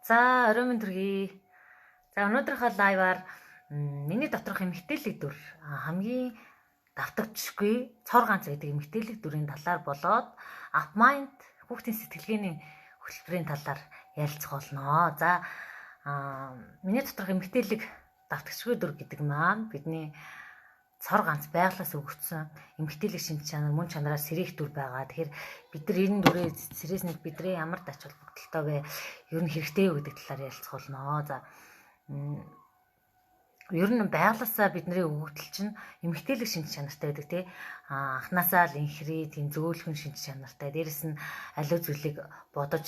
За орой минь төргий. За өнөөдрийнхөө лайваар миний доторх эмгтээлэг дүр хамгийн давтагдчихгүй цор ганц байдаг эмгтээлэг дүрийн талаар болоод апмайнд хүүхдийн сэтгэлгээний хөтөлбөрийн талаар ярилцах болно. За миний доторх эмгтээлэг давтагдчихгүй дүр гэдэг маань бидний цор ганц байглаас өгөгдсөн эмгтээлэг шинж чанар мөн чанараар сэрэх дүр байгаа. Тэгэхээр бид нар энэ дүрээ сэрээснээр бидний ямар ач холбогдолтой вэ? Ер нь хэрэгтэй юу гэдэг талаар ярилцах болно. За ер нь байглаасаа бидний өгөгдөл чинь эмгтээлэг шинж чанартай байдаг тий. Анханасаа л инхри тийм зөөлхөн шинж чанартай. Дээрэс нь аливаа зүйлийг бодож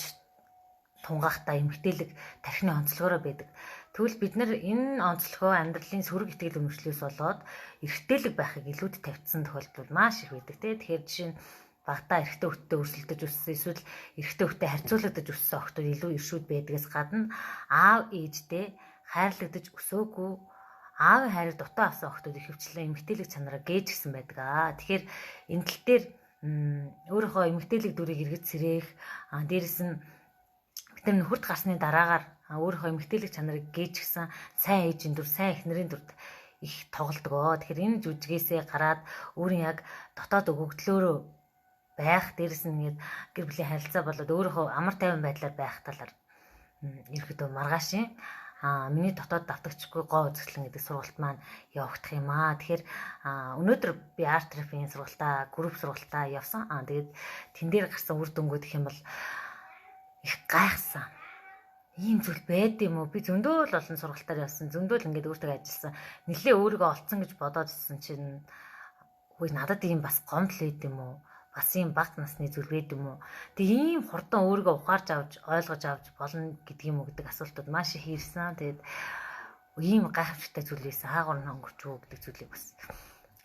тунгаахтай эмгтээлэг тархины онцлогоороо байдаг. Тэгвэл бид нар энэ онцлогоо амьдралын сөрөг итгэл үнэмшлээс болоод эргэтэлэг байхыг илүүд тавьдсан тохиолдол маш их байдаг тий. Тэгэхээр жишээ нь багтаа эрэгтэй хүүхдтэй өрсөлдөж өссөн эсвэл эрэгтэй хүүхдтэй харьцуулагдаж өссөн охтууд илүү иршүүд байдгаас гадна аав ээжтэй хайрлагдаж өсөөгүй аавын хайрыг дутуу авсан охтууд ихэвчлэн эмгтээлэг чанараа гээж гисэн байдаг аа. Тэгэхээр энэ тал дээр өөрийнхөө эмгтээлэг дүрийг эргэж сэрэх дээрэс нь бид нар нөхөрт гарсны дараагаар өөрийнхөө эмгтээлэг чанарыг гээж гисэн сайн ээжийн дүр, сайн эхнэрийн дүрд их тоглодог. Тэгэхээр энэ жүжигээсээ гараад өөрийн яг дотоод өгөгдлөөрөө байх, дээрэс нь ингээд гэр бүлийн харилцаа болоод өөрийнхөө амар тайван байдлаар байх талаар ерөөдөө маргаашийн миний дотоод давтагчгүй гоо үзэсгэлэн гэдэг сургалт маань явагдах юм аа. Тэгэхээр өнөөдөр би арт-терапийн сургалтаа, групп сургалтаа явсан. Тэгээд тэн дээр гарсан үр дүнгууд гэх юм бол их гайхсан. Ийм зүйл байд юм уу? Би зөндөө л олон сургалтаар явсан. Зөндөө л ингээд өөртөө ажилласан. Нэлээ өөрийгөө олцсон гэж бодоод ирсэн чинь үгүй надад ийм бас гомдол байд юм уу? Бас ийм бага насны зүйл байд юм уу? Тэг ийм хурдан өөрийгөө ухаарч авч ойлгож авч болно гэдэг юм уу гэдэг асуултууд маш их ирсэн. Тэгээд ийм гайхамшигтай зүйл байсан. Хаагур нь өнгөрч үү гэдэг зүйлийг бас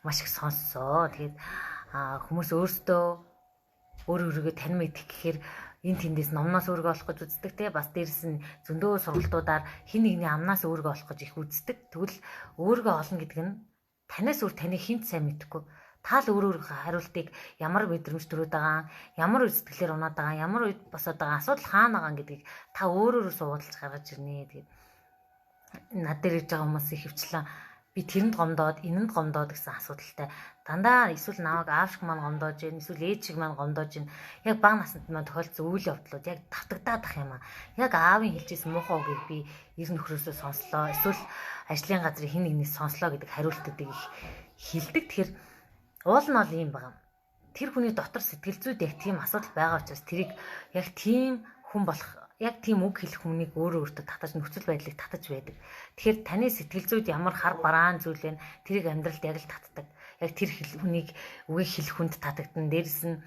маш их сонссоо. Тэгээд хүмүүс өөрсдөө өөрийгөө танин мэдэх гэхээр энэ тэндээс номноос өөрийгөө олох гэж үздэг те бас дээрэс нь зөндөө сургалтуудаар хин нэгний амнаас өөрийгөө олох гэж их үздэг. Тэгвэл өөрийгөө олно гэдэг нь танаас өөр таныг хинт сайн мэдэхгүй. Та л өөрийнхөө хариултыг ямар мэдрэмж төрөөд байгаа, ямар үе сэтгэлээр унаад байгаа, ямар үед босоод байгаа, асуудал хаана байгаа гэдгийг та өөрөөрөө суудалж гаргаж ирнэ. Тэгээд над дээр ирж байгаа хүмүүс ихэвчлэн би тэрэнд гомдоод, энэнд гомдоод гэсэн асуудалтай. Дандаа эсвэл намайг аав шиг маань гомдоож гин, эсвэл ээж шиг маань гомдоож гин. Яг бага наснд маань тохиолдсон үйл явдлууд яг давтагдаад ах юм аа. Яг аавын хэлжсэн муухай үгийг би ер нөхрөөсөө сонслоо. Эсвэл ажлын газрын хин нэгнээс сонслоо гэдэг хариултуудыг их хэлдэг. Тэгэхээр уул нь бол юм байна. Тэр хүний дотор сэтгэл зүйд яг тийм асуудал байгаа учраас тэрийг яг тийм хүн болох, яг тийм үг хэлэх хүнийг өөртөө татаж нөхцөл байдлыг татаж байдаг. Тэгэхээр таны сэтгэл зүйд ямар хар бараан зүйл вэ? Тэрийг амьдралд яг л татдаг. Яг тэр хүнийг үгийг хэлэх хүнд татагдана. Дээрэс нь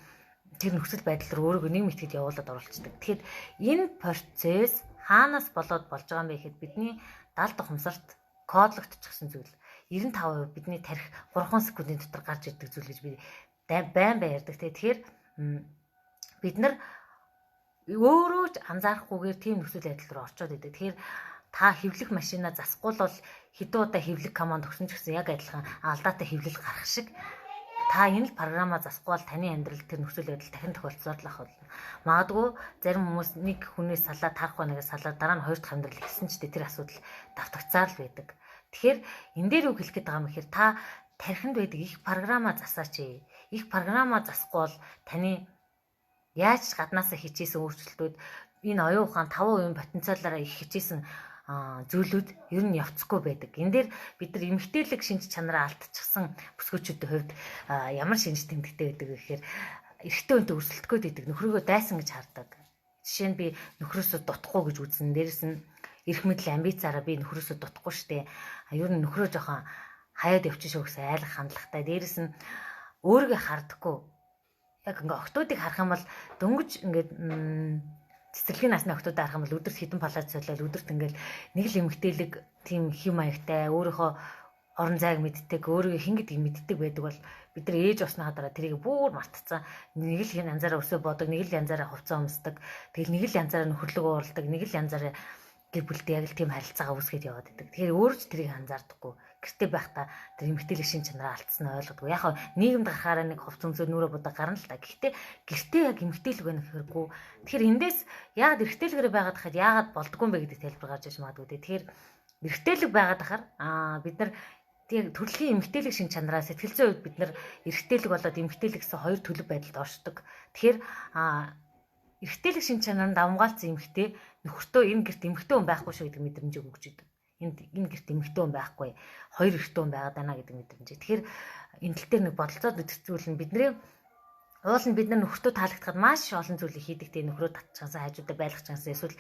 тэр нөхцөл байдал руу өөрийгөө нэг мэтгэд явуулаад оруулцдаг. Тэгэхээр энэ процесс хаанаас болоод болж байгаа юм бэ гэхэд бидний далд ухамсарт кодлогдчихсан зүйл. 95% бидний тарих 3 секундын дотор гарч ирдэг зүйл гэж би байн ярьдаг. Тэгэхээр бид нар өөрөө ч анзаарахгүйгээр тийм нөхцөл байдал руу орчоод идэг. Тэгэхээр та хэвлэх машинаа засахгүй бол хэдэн удаа хэвлэх команд өгсөн ч гэсэн яг адилхан алдаатай хэвлэл гарах шиг та энэ л програмаа засахгүй бол таны амьдрал тэр нөхцөл байдал дахин тохиолдсоор л ах болно. Магадгүй зарим хүмүүс нэг хүнээс салаад тарах банагаас салаад дараа нь хоёр дахь амьдрал ихсэн ч тэр асуудал давтагцаар л байдаг. Тэгэхээр энэ дээр үг хэлэх гээд байгаа юм хэрэг та тархинд байдаг их програмаа засаач. Их програмаа засахгүй бол таны яаж гаднаасаа хичээсэн өөрчлөлтүүд энэ оюун ухаан 5% потенциалаараа их хичээсэн зүйлүүд ер нь явцгүй байдаг. Энэ дээр бид нар эмгтээлэг шинж чанараа алдчихсан бүсгүүчүүдийн хувьд ямар шинж тэмдэгтэй байдаг вэ гэхээр эрэгтэй хүнтэй өрсөлдөхөд идэг нөхрөөгөө дайсан гэж хардаг. Жишээ нь би нөхрөөсөө дутахгүй гэж үзнэ. Дээрэс нь эрх мэдэл амбицаараа би нөхрөөсөө дутахгүй штэ. Ер нь нөхрөө жоохон хаяад явчих шүү гэсэн айлах хандлагатай. Дээрэс нь өөрийгөө хардаггүй. Яг ингээ охтуудыг харах юм бол дөнгөж ингээд цэцэрлэгийн насны охтуудыг харах юм бол өдөрт хэдэн палац солиод өдөрт ингээл нэг л эмгтээлэг тийм хэм маягтай өөрийнхөө орон зайг мэддэг, өөрийгөө хэн гэдгийг мэддэг байдаг бол бид нар ээж болсныхаа дараа тэрийг бүр мартцсан. Нэг л хэн янзаараа өсөө бодог, нэг л янзаараа хувцас өмсдөг. Тэгэл нэг л янзаараа нөхөрлөг уурладаг, нэг л янзаараа гэр бүлтэй яг л тийм харилцаагаа үүсгэж яваад байдаг. Тэгэхээр өөрөө ч тэрийг анзаардаггүй гэртээ байхдаа тэр эмэгтэйлийн шин чанараа алдсан нь ойлгодгүй. Яг хаа нийгэмд гарахаараа нэг хувц өнзөө нүрэ будаа гарна л та. Гэхдээ гэртээ яг эмэгтэйлэг байх хэрэггүй. Тэгэхээр эндээс яагаад эрэгтэйлгэрээ байгаад хахад яагаад болдгоо юм бэ гэдэг тайлбар гарч иж магадгүй. Тэгэхээр эрэгтэйлэг байгаад хахаар бид нар тийм төрөлхийн эмэгтэйлэг шин чанараа сэтгэл зүйн үед бид нар эрэгтэйлэг болоод эмэгтэйлэг гэсэн хоёр төлөв байдалд оршдог. Тэгэхээр эрэгтэйлэг шин чанаранд давмгаалцсан эмэгтэй нөхөртөө энэ гэрт эмэгтэй хүн байхгүй шүү гэдэг мэдрэмжийг өгч идэв. Энэ гэрт эмэгтэй хүн байхгүй, хоёр эрэгтэй хүн байгаад байна гэдэг мэдрэмж. Тэгэхээр энэ тал дээр нэг бодолцоод үзэхцүүл нь бидний уул нь бид нар нөхөртөө таалагдахад маш олон зүйлийг хийдэг. Тэгээ нөхрөө татчихсан, хажуудаа байлгachсан эсвэл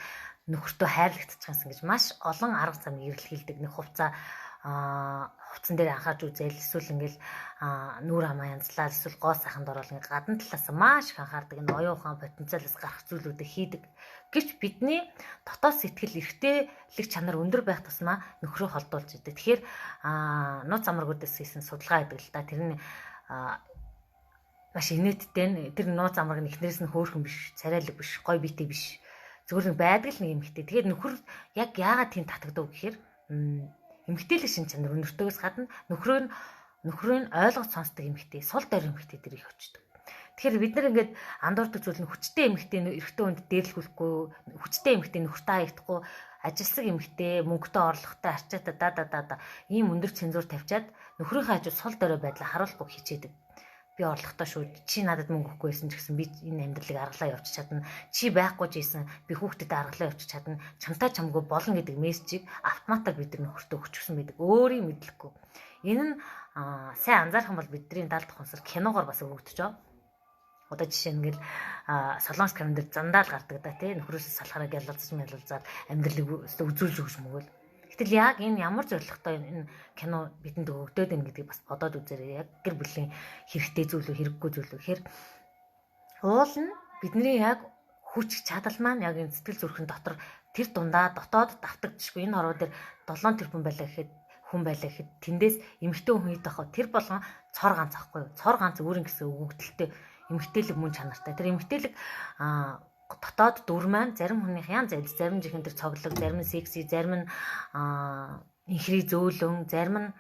нөхөртөө хайрлагдчихсан гэж маш олон арга замыг эрэлхийлдэг. Нэг хувцсан дээр анхаарч үзэл эсвэл ингээл нүүр хамаа янзлал эсвэл гоо сайханд орол ингээ гадна талаас маш их анхаардаг. Энэ оюухан потенциалаас гарах зүйлүүдийг хийдэг. Гэвч бидний дотоод сэтгэл эрхтэйлэг чанар өндөр байх тусмаа нөхрөө холдуулж идэг. Тэгэхээр нууц амрагуудаас хийсэн судалгаа гэдэг л та тэр нь маш инээдтэй. Тэр нууц амраг нь эхнэрээс нь хөөрхөн биш, царайлаг биш, гой биетэй биш. Зүгээр нэг байдаг л нэг эмэгтэй. Тэгээд нөхөр яг яагаад тийм татагдав гэхээр эмэгтэйлэг шин чанар өндөртөөс гадна нөхрөө нь ойлгож сонсдог эмэгтэй, сул дорь эмэгтэй дэр их очдог. Тэгэхээр бид нар ингээд андуурдаг зүйл нь хүчтэй эмэгтэй эрэгтэй хүнд дээрлэхүүлэхгүй, хүчтэй эмэгтэй нөхөртөө хаягдахгүй, ажилсаг эмэгтэй, мөнгөтэй орлоготой арчаатаа да ийм өндөр цензуур тавьчаад нөхрийнхөө хажууд сул дорой байдлаа харуулахгүй хичээдэг. Би орлоготой шүү. Чи надад мөнгө өгөхгүй байсан ч гэсэн би энэ амьдралыг аргалаа явуулчих чадна. Чи байхгүй ч ийсэн би хүүхдэд аргалаа явуулчих чадна. Чамтай чамгүй болно гэдэг мессежийг автоматар бид нар нөхөртөө өгчихсэн байдаг. Өөрийг мэдлэхгүй. Энэ нь сайн анзаарах юм бол бидний 70 дахь онсор киногоор бас өгөгдөж байгаа. Одоо жишээ нь ингээл солонгос кинон дээр зандаал гардаг да тий нөхрөөсөө салхаараа гялалцаж амьдралыг үзүүлж өгч мөгөөл. Гэтэл яг энэ ямар зорилготой энэ кино бидэнд өгөгдөд байна гэдгийг бас бодоод үзээрэй. Яг гэр бүлийн хэрэгтэй зүйл үү хэрэггүй зүйл үү гэхээр уул нь бидний яг хүч чадал маань яг энэ сэтгэл зүрхэн дотор тэр дундаа дотоод давтагдчихгүй. Энэ ороо дээр 7 тэрбум байлаа гэхэд хүн байлаа гэхэд тэндээс эмэгтэй хүн хэд ах вэ? Тэр болгон цор ганц ахгүй юу? Цор ганц өөрийн гэсэн өгөгдөлтэй эмэгтэйлэг мөн чанартай. Тэр эмэгтэйлэг дотоод дүр маань зарим хүнийх янз янз, зарим жихэн тэр цоглог, зарим нь секси, зарим нь инхри зөөлөн, зарим нь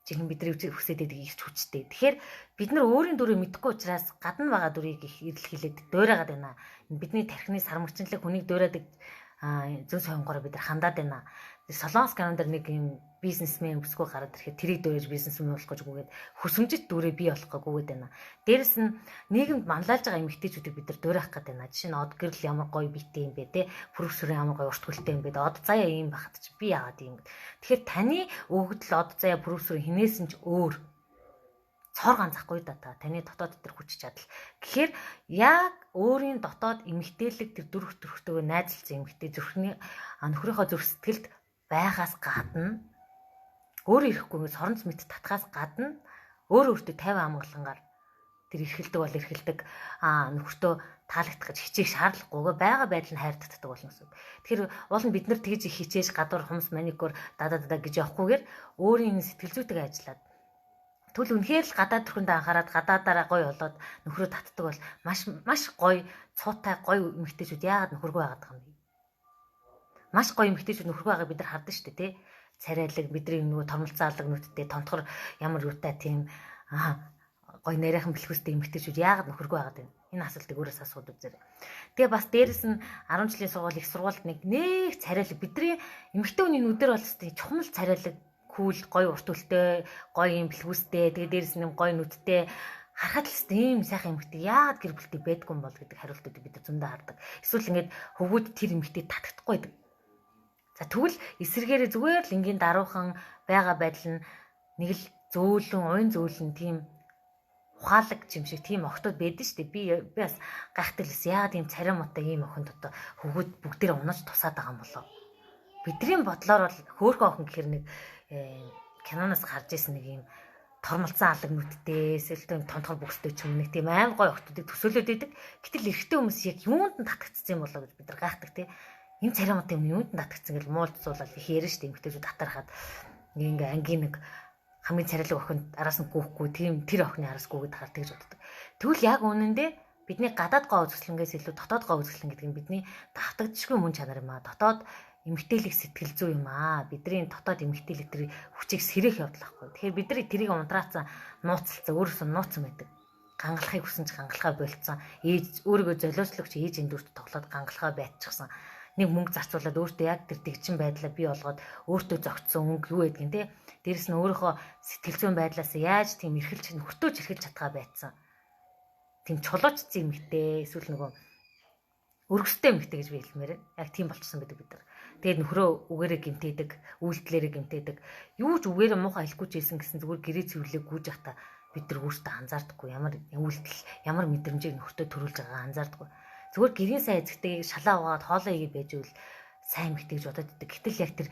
жихэн бидний хүсэж байдаг их хүчтэй. Тэгэхээр бид нар өөрийн дүрийг мэдэхгүй учраас гадна байгаа дүрийг их эрэлхийлээд дуурайгаад байна. Бидний тархины сармагчинлаг хүнийг дуурайдаг зөв сонгороо бид нар хандаад байна. Солонгос кинонд нэг юм бизнесмен өсгөө гараад ирэхэд тэрийг дөөрөж бизнесмен болох гэж үгээд хөсөмжит дүрээ бий болох гэгээд байна. Дээрэс нь нийгэмд манлайлж байгаа эмэгтэйчүүдийг бид нар дуурайх гээд байна. Жишээ нь од гэрэл ямар гоё биетэй юм бэ те, пүрэвсрэн ямар гоё урт хөлтэй юм бэ. Од заяа ийм байхад чи би яагаад ийм. Тэгэхээр таны өгөгдөл од заяа пүрэвсрэн хинээс нь ч өөр цор ганцахгүй да та. Таны дотоод тэр хүч чадал. Тэгэхээр яг өөрийн дотоод эмэгтэйлэг тэр дүрх төрхтөөгөө найзалсан эмэгтэй зүрхний нөхрийнхөө зүрх сэтгэлд байгаас гадна өөр ирэхгүй ингээд соронц мэт татхаас гадна өөртөө 50 амгалангаар тэр эрхэлдэг бол эрхэлдэг нөхөртөө таалагдах гэж хичээх шаардлагагүйгээ байгаа байдал нь хайртагддаг болно гэсэн. Тэгэхээр уул нь бид нар тэгж их хичээж гадуур хумс маникюр дадаа гэж явахгүйгээр өөрийн сэтгэл зүйтэйгээ ажиллаад түл үнэхээр л гадаад төрхөндөө анхаарад гадаадаараа гоё болоод нөхрөө татдаг бол маш гоё цуутай гоё эмэгтэйчүүд яагаад нөхөргүй байгаад байгаа юм бэ? Маш гоё эмэгтэйчүүд нөхөргүй байгааг бид нар хардаг шүү дээ тий. Царайлаг бидний нөгөө томолцоо алга нүдтэй тонтхор ямар юутай тийм гоё нарийнхан бэлхүүстэй эмэгтэйчүүд яагаад нөхөргүй байгаад байна? Энэ асуултыг өөрөөс асууд үзээрэй. Тэгээ бас дээрэс нь 10 жилийн сургууль их сургуульд нэг царайлаг бидний эмэгтэй хүний нүдээр бол тест чухал царайлаг кул гоё урт хөлтэй гоё юм бэлхүүстэй тэгээ дээрэс нь гоё нүдтэй харахад л тийм сайхан эмэгтэй яагаад гэр бүлтэй байдгүй юм бол гэдэг хариултуудыг бид зөндөө хардаг. Эсвэл ингээд хөвгүүд тэр эмэгтэй татагдахгүй байдаг. За тэгвэл эсэргээрээ зүгээр л ингийн даруухан байгаа байдал нь нэг л зөөлөн, уян зөөлөн тийм ухаалаг юм шиг тийм охтууд байдаг шүү дээ. Би бас гайхдаг лээс яагаад ийм царай муутай ийм охинд одоо хөвгүүд бүгдээрээ унаж тусаад байгаа юм болоо. Бидний бодлоор бол хөөхөн охин гэхэр нэг киноноос гарч ирсэн нэг ийм тормолцсон алаг нүдтэй, сэлтэн тонтгор бүхстэй ч юм нэг тийм аим гой охтуудыг төсөөлөд идэг. Гэтэл эрэгтэй хүмүүс яг юунд нь татагдсан юм болоо гэж бид нар гайхдаг тий. Энэ царай муутай юм юунд нь татагдсан гэж муулцуулаад их яриа шүү дээ. Эмэгтэйчүүд татархаад ингээ ангийн нэг хамгийн царайлаг охинд араас нь гүйхгүй тийм тэр охины араас гүйгээд хараад тэгж боддог. Тэгвэл яг үнэндээ бидний гадаад гоо үзэсгэлэнгээс илүү дотоод гоо үзэсгэлэн гэдэг нь бидний давтагдчихгүй мөн чанар юм аа. Дотоод эмгтээлэг сэтгэл зүй юм аа. Бидний дотоод эмгтээлэг тэр хүчийг сэрэх явдал байхгүй. Тэгэхээр бидний тэрийг унтраацсан нууцлцсан өөрөөсөө нууцсан байдаг. Гангалахыг хүсэн ч гангалахаа болцсон. Ээж өөрийгөө золиослогч ээжийн дүрт тоглоод гангалахаа байцчихсан. Нэг мөнгө зарцуулаад өөртөө яг тэр дэгчин байдлаа бий болгоод өөртөө зөгцсөн өнгө юу байдгийг те. Дээрэс нь өөрийнхөө сэтгэл зүйн байдлаас яаж тийм эрхэлж нөхртөөж эрхэлж чадхаа байцсан. Тийм чулуучцсан эмэгтэй эсвэл нөгөө өргөстэй эмэгтэй гэж би хэлмээр. Яг тийм болчихсон байдаг бид нар. Тэгээд нөхрөө үгээрээ гимтээдэг, үйлдэлээрээ гимтээдэг. Юу ч үгээрээ муухай хэлэхгүй ч байсан гэсэн зүгээр гэрээ цэвэрлэг гүйж явахдаа бид нар өөртөө анзаардаггүй. Ямар үйлдэл, ямар мэдрэмжийг нөхртөө төрүүлж байгаагаа анзаардаггүй. Зүгээр гэрийн сайн эзэгтэйг шалаа угаад хоолоо игээ байж үл сайн эмэгтэй гэж бодоод идэг. Гэтэл яг тэр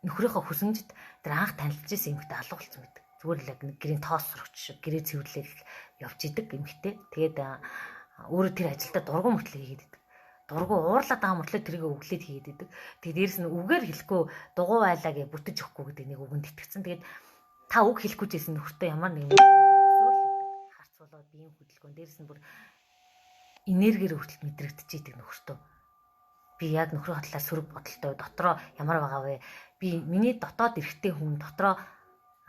нөхрийнхөө хүсэмжид тэр анх танилцж исэн эмэгтэй алга болсон байдаг. Зүгээр л яг нэг гэрийн тоос сурагч шиг гэрээ цэвэрлэл явж идэг эмэгтэй. Тэгээд өөрөө тэр ажилдаа дургуун мөртлөө хийгээд идэг. Дургуун уурлаад байгаа мөртлөө тэрийг өглөөд хийгээд идэг. Тэгээд дээрэс нь үгээр хэлэхгүй дугуй байлаа гэж бүтэж өгөхгүй гэдэг нэг үгэнд итгэцэн. Тэгээд та үг хэлэхгүй жийсэн нөхөртөө ямар нэгэн өсөөр л идэг. Харц болоод биеийн хөдөлгөөн дээрэс нь бүр энергиэр хүртэл мэдрэгдэж идэг нөхөртөө. Би яг нөхрийн хатлаа сөрөг бодолтой дотроо ямар байгаа вэ? Би миний дотоод эрэгтэй хүн дотроо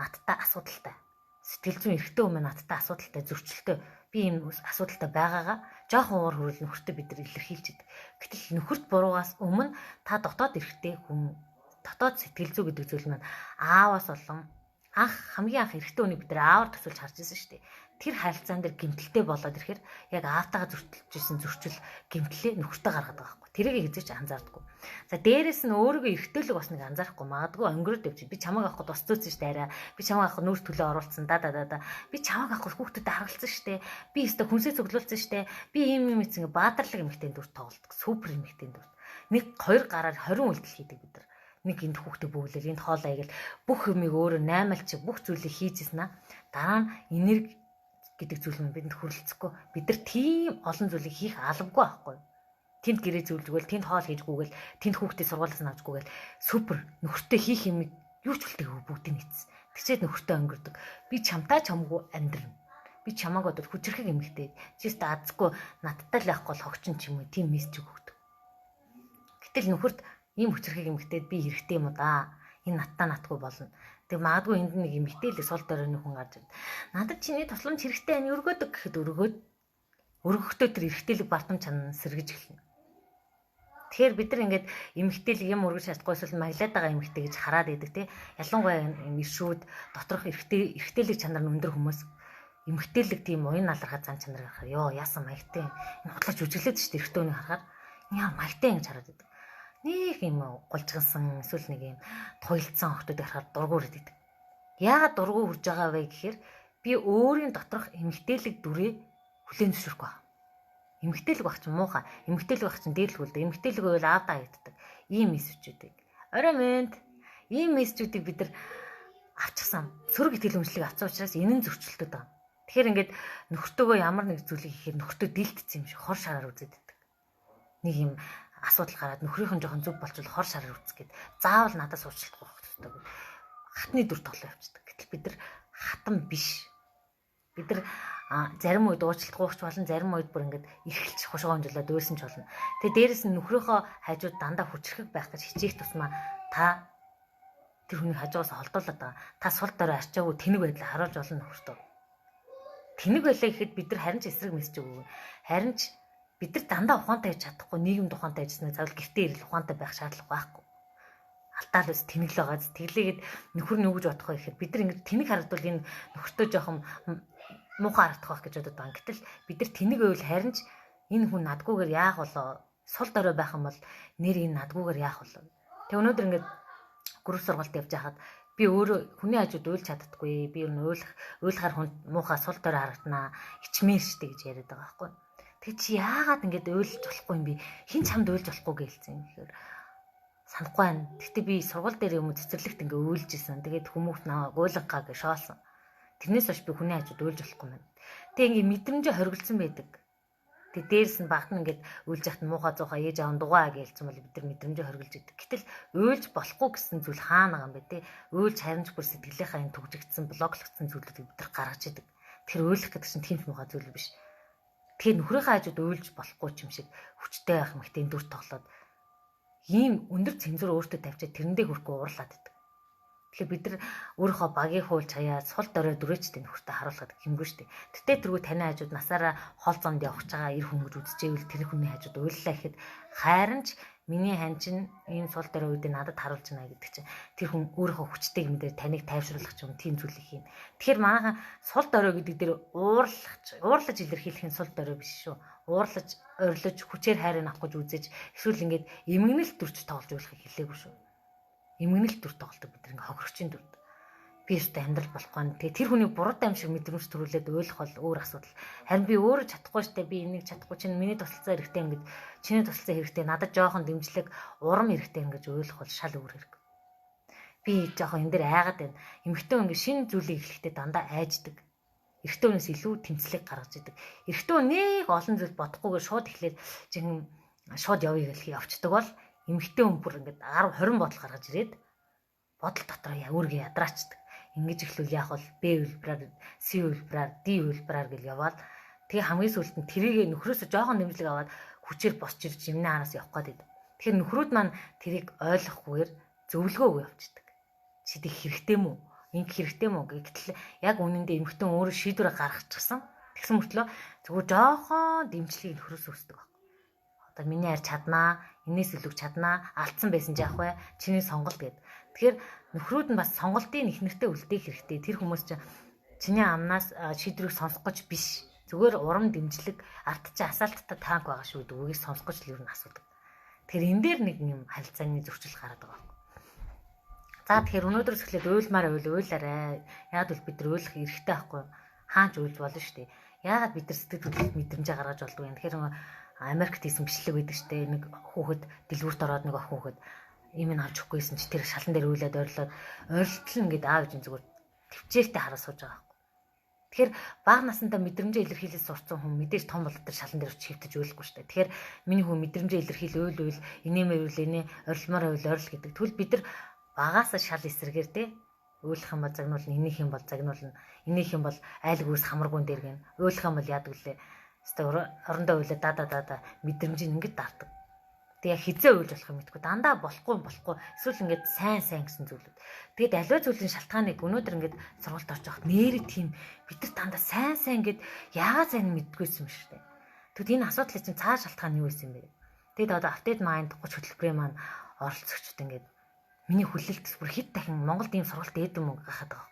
надтай асуудалтай. Сэтгэл зүйн эрэгтэй хүн надтай асуудалтай, зөрчилтэй. Би энэ асуудалтай байгаагаа жоохон уур хүрэл нөхөртөө бид нар илэрхийлж идэг. Гэтэл нөхөрт буруугаас өмнө та дотоод эрэгтэй хүн, дотоод сэтгэл зүй гэдэг зүйл маань ааваас болон хамгийн анх эрэгтэй хүнийг бид нар аавар төсөлж харж ирсэн шүү дээ. Тэр харилцаан дээр гэмтэлтэй болоод ирэхээр яг аавтайгаа зөрчилж исэн зөрчил гэмтлээ нөхөртөө гаргаад байгаа байхгүй. Тэрийг эзэж анзаардаггүй. За дээрэс нь өөрийгөө эрэгтэйлэг бас нэг анзаарахгүй магадгүй өнгөрөөд явчих. Би чамайг авахд ус зөөцсөн шүү дээ арай. Би чамайг авахд нүүр төлөө оруулсан да. Би чамайг авахд хүүхдэд харгалцсан шүү дээ. Би өөртөө хүнсээ цуглуулсан шүү дээ. Би ийм эцэг баатарлаг эмэгтэйн дүр тоглолдог. Супер эмэгтэйн дүр. Нэг хоёр гараар 20 үйлдэл хийдэг бид нар. Нэг энд хүүхдээ бөглөл энд хоол аяgal бүх юмыг өөрөө наймаалч бүх зүйлийг хийжсэн аа. Дараа нь энерги гэдэг зүйл нь бидэнд хүрэлцэхгүй. Бид нар тийм олон зүйлийг хийх албагүй байхгүй. Тэнд гэрээ зөвлөгөөл, тэнд хоол хийжгүүгээл, тэнд хүүхдээ сургуулиас навчгүүгээл супер нөхөртөө хийх юм юу ч үлдээх бүгдийг нийцсэн. Тэгчээд нөхөртөө өнгөрдөг. Би чамтай чамгүй амьдрна. Би чамааг бодвол хүчрэхэг эмэгтэй. Чист азгүй надтай л байхгүй л хогчин ч юм уу тийм мессеж өгдөг. Гэтэл нөхөрт ийм хүчрэхэг эмэгтэйд би хэрэгтэй юм уу да. Энэ надтай натгүй болно. Тэг магадгүй энд нэг эмэгтэйлэг сул доройны хүн гарч ирд. Надад чиний тусламж хэрэгтэй ань өргөөдөг гэхэд өргөхдөө тэр эрэгтэйлэг бартам чанар сэргэж эхэлнэ. Тэгэхээр бид нар ингээд эмэгтэйлэг юм өргөж чадахгүй эсвэл маглаад байгаа эмэгтэй гэж хараад идэг тий. Ялангуяа иршүүд доторх эрэгтэйлэг чанар нь өндөр хүмүүс эмэгтэйлэг тийм уян налархаа зан чанар гарахаар ёо яасан маягтай энэ худлаач үжиглээд шүү дээ эрэгтэй хүний харахаар яа маягтай ингэж хараад идэг. Нэг юм гулжгансан эсвэл нэг юм туйлдсан охтууд харахаар дургуур идэг. Яагаад дургуур хүрж байгаа вэ гэхээр би өөрийн доторх эмэгтэйлэг дүрээ хүлээн зөвшөөрөхгүй байна. Эмэгтэйлэг байх чинь муухай. Эмэгтэйлэг байх чинь дээрлгүүлдэг. Эмэгтэйлэг байвал аавдаа хийддэг. Ийм мессежүүдийг. Орой мэд. Ийм мессежүүдийг бид нар авчихсан. Сөрөг итгэл үнэмшлийг авсан учраас энэ нь зөрчилдөд байгаа. Тэгэхээр ингээд нөхөртөөгөө ямар нэг зүйлийг хийхээр нөхөртөө дилдсэн юм шиг хор шараар үзээд байдаг. Нэг юм асуудал гараад нөхрийнхэн жоохон зүг болчвол хор шараар үзгээд заавал надад суучлахгүй байх хэрэгтэй. Хатны дүр тоглоо явчихдаг. Гэтэл бид нар хатан биш. Бид нар зарим үед уучлалтгүйч болон зарим үед бүр ингээд эрхэлж хушгоомжлоод өөрсөн ч болно. Тэгээ дээрэс нь нөхрийнхөө хажууд дандаа хүчрэх байх гэж хичээх тусмаа та тэр хүний хажуугаас холдуулаад байгаа. Та сул дорой арчаагүй тэнэг байдлаа харуулж болно нөхөртөө. Тэнэг байлаа гэхэд бид нар харин ч эсрэг мессеж өгөө. Харин ч бид нар дандаа ухаантай хийж чадахгүй нийгэмд ухаантай ажиллана заавал гэртээ ирэл ухаантай байх шаардлага байхгүй. Алтаал ус тэнэг л байгааз тэглээгээд нөхөр нь юу гэж бодох вэ гэхээр бид нар ингээд тэнэг харагдвал энэ нөхөртөө жоохон муухай харагдах байх гэж бодод байгаа. Гэтэл бид нар тэнэг байвал харин ч энэ хүн надгүйгээр яах болоо сул дорой байх юм бол нэр энэ надгүйгээр яах болоо. Тэг өнөөдөр ингээд гүрэх сургалт явж байхад би өөрөө хүний хажууд уйлж чаддаггүй. Би ер нь уйлахаар хүн муухай сул дорой харагдана. Ичмээр штэ гэж яриад байгаа байхгүй. Тэг чи яагаад ингээд уйлж болохгүй юм бэ? Хин ч хамд уйлж болохгүй гэлцэн гэхээр санахгүй байна. Гэтэ би сургууль дээр юм цэцэрлэгт ингээ уйлж исэн. Тэгээд хүмүүст наа гуйлгаа гэж шоолсон. Тэрнээс хойш би хүний хажууд уйлж болохгүй юм. Тэг ингээ мэдрэмжээ хоригдсан байдаг. Тэг дээрс нь багт нь ингээд уйлж яхад муухай зуухай ээж аав дугаа гэлцэн бол бид нар мэдрэмжээ хоригдж идэг. Гэтэл уйлж болохгүй гэсэн зүйл хаана байгаа юм бэ те? Уйлж харин ч бүр сэтгэлийнхаа энэ түгжигдсэн блоклогдсон зүйлүүдийг бид нар гаргаж идэг. Тэр уйлах гэдэг чинь тийм ч муухай зүйл биш. Тэгэхээр нөхрийнхөө хажууд уйлж болохгүй юм шиг хүчтэй байх мэгтэй дүр тоглоод ийм өндөр цензур өөртөө тавьчаад тэрэндээ хүрэхгүй уурлаад байдаг. Тэгэхээр бид нар өөрийнхөө багийг хуулж хаяад сул дорой дүрээчтэй нөхөртөө харуулхад хэмгүй штэ. Тэгтээ тэргүй таны хажууд насаараа хол зонд явж байгаа эр хүн гэж үзчихвэл тэр хүний хажууд уйллаа гэхэд хайран ч миний хань чинь ийм сул дорой үедээ надад харуулж байна гэдэг чинь тэр хүн өөрийнхөө хүчтэйг мэдээ таныг тайвшруулах ч юм тийм зүйлийг хийн. Тэгэхээр манайхан сул дорой гэдэг дээр уурлаж илэрхийлэх нь сул дорой биш шүү. Уурлаж, орилж, хүчээр хайрыг авах гэж үзэж эсвэл ингээд эмгэнэл дүрч тоглож ойлгохыг хэлээгүй шүү. Эмгэнэл дүр тоглолдог бид нэг хохирогчийн дүр. Би өөртөө амьдрал болохгүй. Тэгээ тэр хүний буруу аим шиг мэдрэмж төрүүлээд ойлгох бол өөр асуудал. Харин би өөрөө чадахгүй штэ би энийг чадахгүй чинь миний тусалцаа хэрэгтэй ингэж чиний тусалцаа хэрэгтэй надад жоохон дэмжлэг урам хэрэгтэй ингэж ойлгох бол шал өөр хэрэг. Би жоохон энэ дээр айгаад байна. Эмэгтэй хүн ингэ шинэ зүйлийг эхлэхдээ дандаа айждаг. Эрэгтэй хүнээс илүү тэмцлэг гаргаж идэг. Эрэгтэй хүн нэг олон зүйл бодохгүйгээр шууд эхлээд чин шууд явъя гэж явцдаг бол эмэгтэй хүн бүр ингээд 10 20 бодол гаргаж ирээд бодол дотор өөргөө ядраачдаг. Ингэж эхлүүл яах бол Б үлбраар, С үлбраар, Д үлбраар гэл яваад тэгээ хамгийн сүүлд нь тэрийг нөхрөөсөө жоохон дэмжлэг аваад хүчээр босч ирж юмны араас явах гээд байдаг. Тэгэхээр нөхрүүд маань тэрийг ойлгохгүйгээр зөвлөгөө өгөө явчихдаг. Чи тэг хэрэгтэй мүү? Инг хэрэгтэй мүү гэтэл яг үнэндээ эмэгтэй өөрөө шийдвэрээ гаргачихсан. Тэгсэн мөртлөө зөвхөн жоохон дэмжлэгийг нөхрөөсөө өсдөг баг. Одоо миний хайр чаднаа, энэс илүү чаднаа, алдсан байсан ч яах вэ? Чиний сонголт гэд. Тэгэхээр нөхрүүд нь бас сонголтын их нэртэй үлдээх хэрэгтэй. Тэр хүмүүс чинь чиний амнаас шийдвэрийг сонсох гэж биш. Зүгээр урам дэмжлэг арт чи асаалттай танк байгаа шүү дээ. Үгийг сонсох гэж л юу н асуудаг. Тэгэхээр энэ дээр нэг юм харилцааны зөрчил гараад байгаа. За тэгэхээр өнөөдрөөс эхлээд уйлмаар уйлаарай. Яг л бид нар уйлах эрхтэй байхгүй. Хаач уйлж болно шүү дээ. Яагаад бид нар сэтгэл хөдлөлт мэдрэмжээ гаргаж болдгоо юм. Тэгэхээр Америкт хийсэн бичлэг байдаг шүү дээ. Нэг хүүхэд дэлгүүрт ороод нэг ах хүүхэд ийм нь авч өгөхгүйсэн чи тэр шалан дээр уйлаад ойрлоод ойрлтол ингээд аав гэж зүгээр төвчээртэй хараа сууж байгаа байхгүй. Тэгэхээр бага насндаа мэдрэмжээ илэрхийлж сурцсан хүн мэдээж том бол тэр шалан дээр чивтэж уйлахгүй шүү дээ. Тэгэхээр миний хүн мэдрэмжээ илэрхийл уйл инээмэр үйл инээ орилмоор уйл орил гэдэг. Тэгвэл бид нар багаас шал эсрэгээр те уйлах юм бол загнуулна, инех юм бол загнуулна, инех юм бол айлгүйс хамаргуун дээр гэн. Уйлах юм бол яадаг лээ. Өөрө орондоо уйлаа даа мэдрэмжийг ингэж даардаг. Тэгээ хизээ уйлж болох юм мэдгүй дандаа болохгүй эсвэл ингээд сайн гэсэн зүйлүүд. Тэгээд аливаа зүйлийн шалтгааныг өнөөдөр ингээд сургалт орж явах нэрээ тийм бид нар дандаа сайн ингээд яагаад сайн мэддгүйсэн юм шүү дээ. Тэгвэл энэ асуудлын чинь цаа шалтгаан юу байсан бэ? Тэгээд одоо Update Mind 30 хөтөлбөрийн маань оролцогчд ингээд миний хүлээлт бүр хэд дахин Монголд ийм сургалт ээдэм мөнгө гахаад байгаа.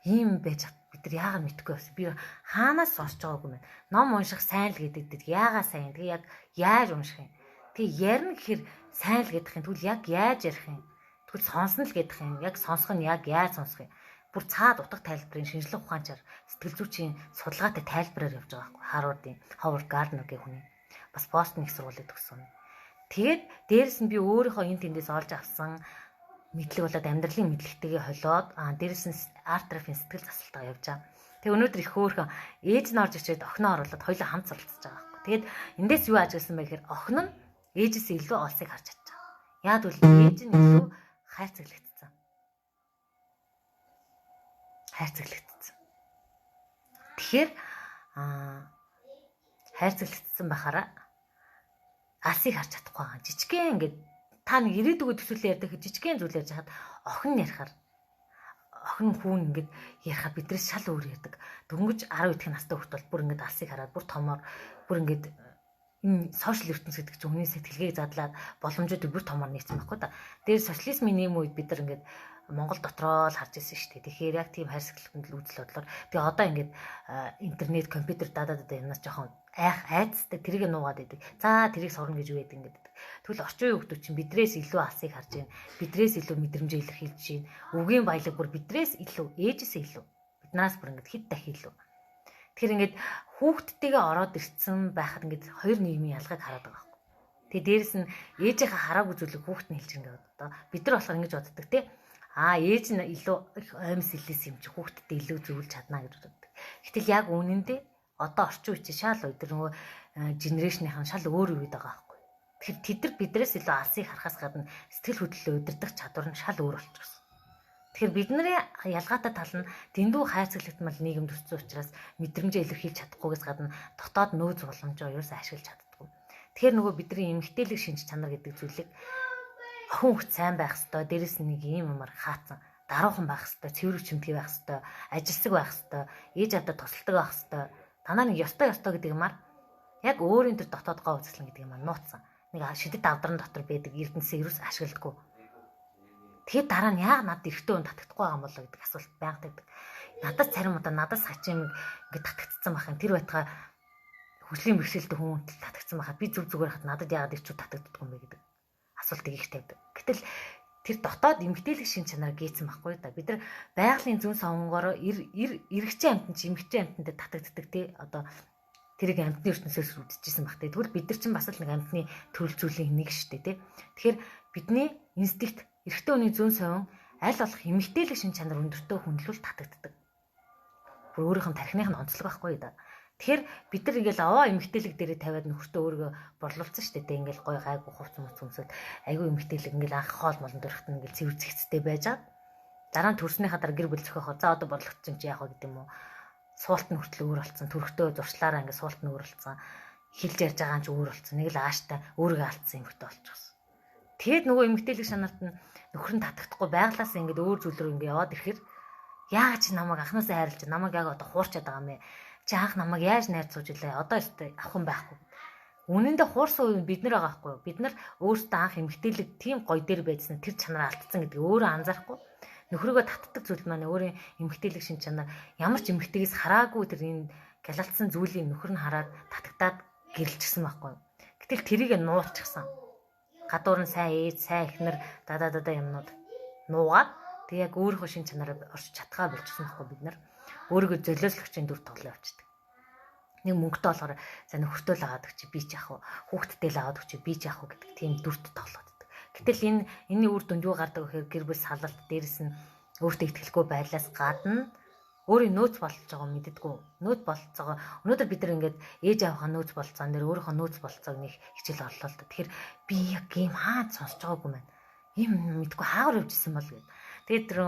Ийм байж бид нар яагаад мэдгүй байсан. Би хаанаас сонсож байгаагүй юм. Ном унших сайн л гэдэг яагаад сайн. Тэгээ яг яаж унших юм. Тэг ярина гэхээр сайн л гэдэх юм. Тэгвэл яг яаж ярих юм? Тэгвэл сонсно л гэдэх юм. Яг сонсох нь яг яаж сонсох юм? Бүр цаад утга тайлбарын шинжлэх ухаанчаар сэтгэл зүйчийн судалгаатай тайлбараар явж байгаа байхгүй. Harvard-ийн Howard Gardner гэх хүний бас Boston их сургуулийг төгссөн. Тэгээд дээрэс нь би өөрийнхөө энэ тэндээс олж авсан мэдлэг болоод амьдралын мэдлэгтэйгээ холиод дээрэс нь арт терапийн сэтгэл засалтаа явж байгаа. Тэг өнөөдөр их хөөрхөн ээж нь орж ирчээд охиноо оруулаад хоёулаа хамт суралцж байгаа байхгүй. Тэгээд эндээс юу ажигласан бэ гэхээр охин нь ээжээс илүү олсыг харж чадж байгаа. Яг үл ээж нь илүү хайрцаглагдсан. Тэгэхээр хайрцаглагдсан байхаараа алсыг харж чадахгүй байгаа. Жижигхэн ингээд та нэг ирээдүгөө төсөөлөө ярьдаг жижигхэн зүйл ярьж хаад охин ярихаар охин хүүн ингээд ярихаар бидрээс шал өөр ярьдаг. Дөнгөж 10 идэх настай хөлт бол бүр ингээд алсыг хараад бүр томоор бүр ингээд энэ сошиал ертөнц гэдэг чинь хүний сэтгэлгээг задлаад боломжуудыг бүр томоор нийцсэн байхгүй да. Тэр социализмын нэм үед бид нар ингээд Монгол дотроо л харж ирсэн шүү дээ. Тэгэхээр яг тийм хайрцаглалт үзэл бодлоор би одоо ингээд интернет, компьютер янаас жоохон айцтай тэрийг нуугаад идэг. За тэрийг сурна гэж юу гэдэг ингээд. Тэгвэл орчин үеийн хүмүүс чинь бидрээс илүү алсыг харж байна. Бидрээс илүү мэдрэмжээ илэрхийлж байна. Үгийн баялаг бүр бидрээс илүү, ээжээсээ илүү. Биднээс бүр ингээд хэд дахин илүү. Тэгэхээр ингээд хүүхдтэйгээ ороод ирсэн байхад ингээд хоёр нийгмийн ялгааг хараад байгаа байхгүй. Тэгээ дээрэс нь ээжийнхээ хараагүй зүйлийг хүүхд нь хэлж ингээд одоо бид нар болохоор ингэж боддог те. Ээж нь илүү оймс илээс юм чи хүүхдтэй илүү зөвлөж чадна гэж боддог. Гэтэл яг үнэндээ одоо орчин үеийн шал өдөр нөгөө генерашныхан шал өөр үед байгаа байхгүй. Тэгэхээр тэд нар бидрээс илүү алсыг харахаас гадна сэтгэл хөдлөлөө удирдах чадвар нь шал өөр болчихсон. Тэгэхээр бидний ялгаатай тал нь дэндүү хайрцаглагдмал нийгэм төссөн учраас мэдрэмжээ илэрхийлж чадахгүйгээс гадна дотоод нөөц боломжоо ерөөсөө ашиглаж чаддаггүй. Тэгэхээр нөгөө бидний эмгтээлэг шинж чанар гэдэг зүйлийг охин хүүхд сайн байх хэвээр, дээрэс нь нэг ийм юмар хаацсан даруухан байх хэвээр, цэвэр чимтгий байх хэвээр, ажилсаг байх хэвээр, ээж авдаа тусалдаг байх хэвээр. Танаа нэг ёстой гэдэг юмар яг өөрийн төр дотоод гоо үзэсгэлэн гэдэг юмар нууцсан. Нэг шидэт авдран дотор байдаг эрдэнэсээ юус ашигладаггүй. Тэгээд дараа нь яг надад эрэгтэй хүн татагдахгүй байгаа юм болоо гэдэг асуулт байнга тавьдаг. Надаас царим удаа надаас хачим ингээд татагдцсан бахын тэр байтгаа хөгжлийн бэрхшээлтэй хүн татагдсан бахад би зүгээр хад надад яагаад ирчүүд татагддаг юм бэ гэдэг асуултыг их тавьдаг. Гэтэл тэр дотоод эмгтээлэг шин чанараа гээсэн байхгүй да. Бид нар байгалийн зүүн сонгоороо эрэгчийн амтан чи эмгтийн амтанд татагддаг тий одоо тэрийг амтны ертөнцөөс үдчихсэн бах. Тэгвэл бид нар чинь бас л нэг амтны төрөл зүйлийн нэг шүү дээ тий. Тэгэхээр бидний инстинкт эрэгтэй хүний зүүн совин аль болох эмгтээлэг шин чанар өндөртөө хүндлүүл татагддаг. Бүр өөрийнх нь тархиных нь онцлог байхгүй да. Тэгэхээр бид нар ингээл аваа эмгтээлэг дээрээ тавиад нөхөртөө өөрийгөө борлуулсан шүү дээ. Ингээл гой гайгүй хувц өмсөд айгүй эмгтээлэг ингээл анх хоол молон дөрөхт нь ингээл цэвэр зэгцтэй байж байгаа. Дараа нь төрснийхаа дараа гэр бүл зөхөх. За одоо борлогдсон чи яах вэ гэдэг юм уу? Суулт нь хүртэл өөр болсон. Төрхтөө зуршлаараа ингээл суулт нь өөр болсон. Хилж ярьж байгаа юм чи өөр болсон. Нэг л ааштай өөрийгөө алдсан эмгтээ болчихсон. Тэгэд нөгөө эмгтээлэг шанарт нь нөхөр нь татагдахгүй байглаасаа ингээд өөр зүйл рүү ингээд яваад ирэхээр яагаад чи намайг анхнаасаа хайрлаж намайг яг одоо хуурчаад байгаа юм бэ? Чи анх намайг яаж найз сууж илээ? Одоо л авах юм байхгүй. Үнэндээ хуурсан үе бид нар байгаа байхгүй юу? Бид нар өөрсдөө анх эмгтээлэг тийм гой дээр байжсан тэр чанараа алдсан гэдгийг өөрөө анзаарахгүй. Нөхрөөгөө татдаг зүйл маань өөрийн эмгтээлэг шин чанар ямар ч эмгтээгээс хараагүй тэр энэ галалтсан зүйлийг нөхөр нь хараад татагдаад гэрэлчихсэн байхгүй юу? Гэтэл тэрийг нуурчихсан. Гадуур нь сайн ээж, сайн эхнэр дада юмнууд нуугаад тэг яг өөрийнхөө шин чанараа орч чадхаа болчихсон байхгүй бид нар. Өөрийгөө золиослогчийн дүр тоглоо явчихдаг. Нэг мөнгөтэй болохоор за нөхөртөө л аваад өгч би ч яах вэ? Хүүхдтэй л аваад өгч би ч яах вэ гэдэг тийм дүрт тоглооддаг. Гэтэл энэний үр дүнд юу гардаг гэхээр гэр бүл салалт дээрэс нь өөртөө ихтгэлгүй байлаас гадна өөрийн нөөц болж байгаа мэддэггүй. Нөөц болцоогоо өнөөдөр бид нар ингээд ээж авахаа нөөц болцоон дээр өөрийнхөө нөөц болцоог нэг хичээл орлоо л да. Тэгэхээр би яг ийм хаад сонсож байгаагүй маань. Ийм мэдгүй хаагаар явж исэн бол гэдэг. Тэгээд тэр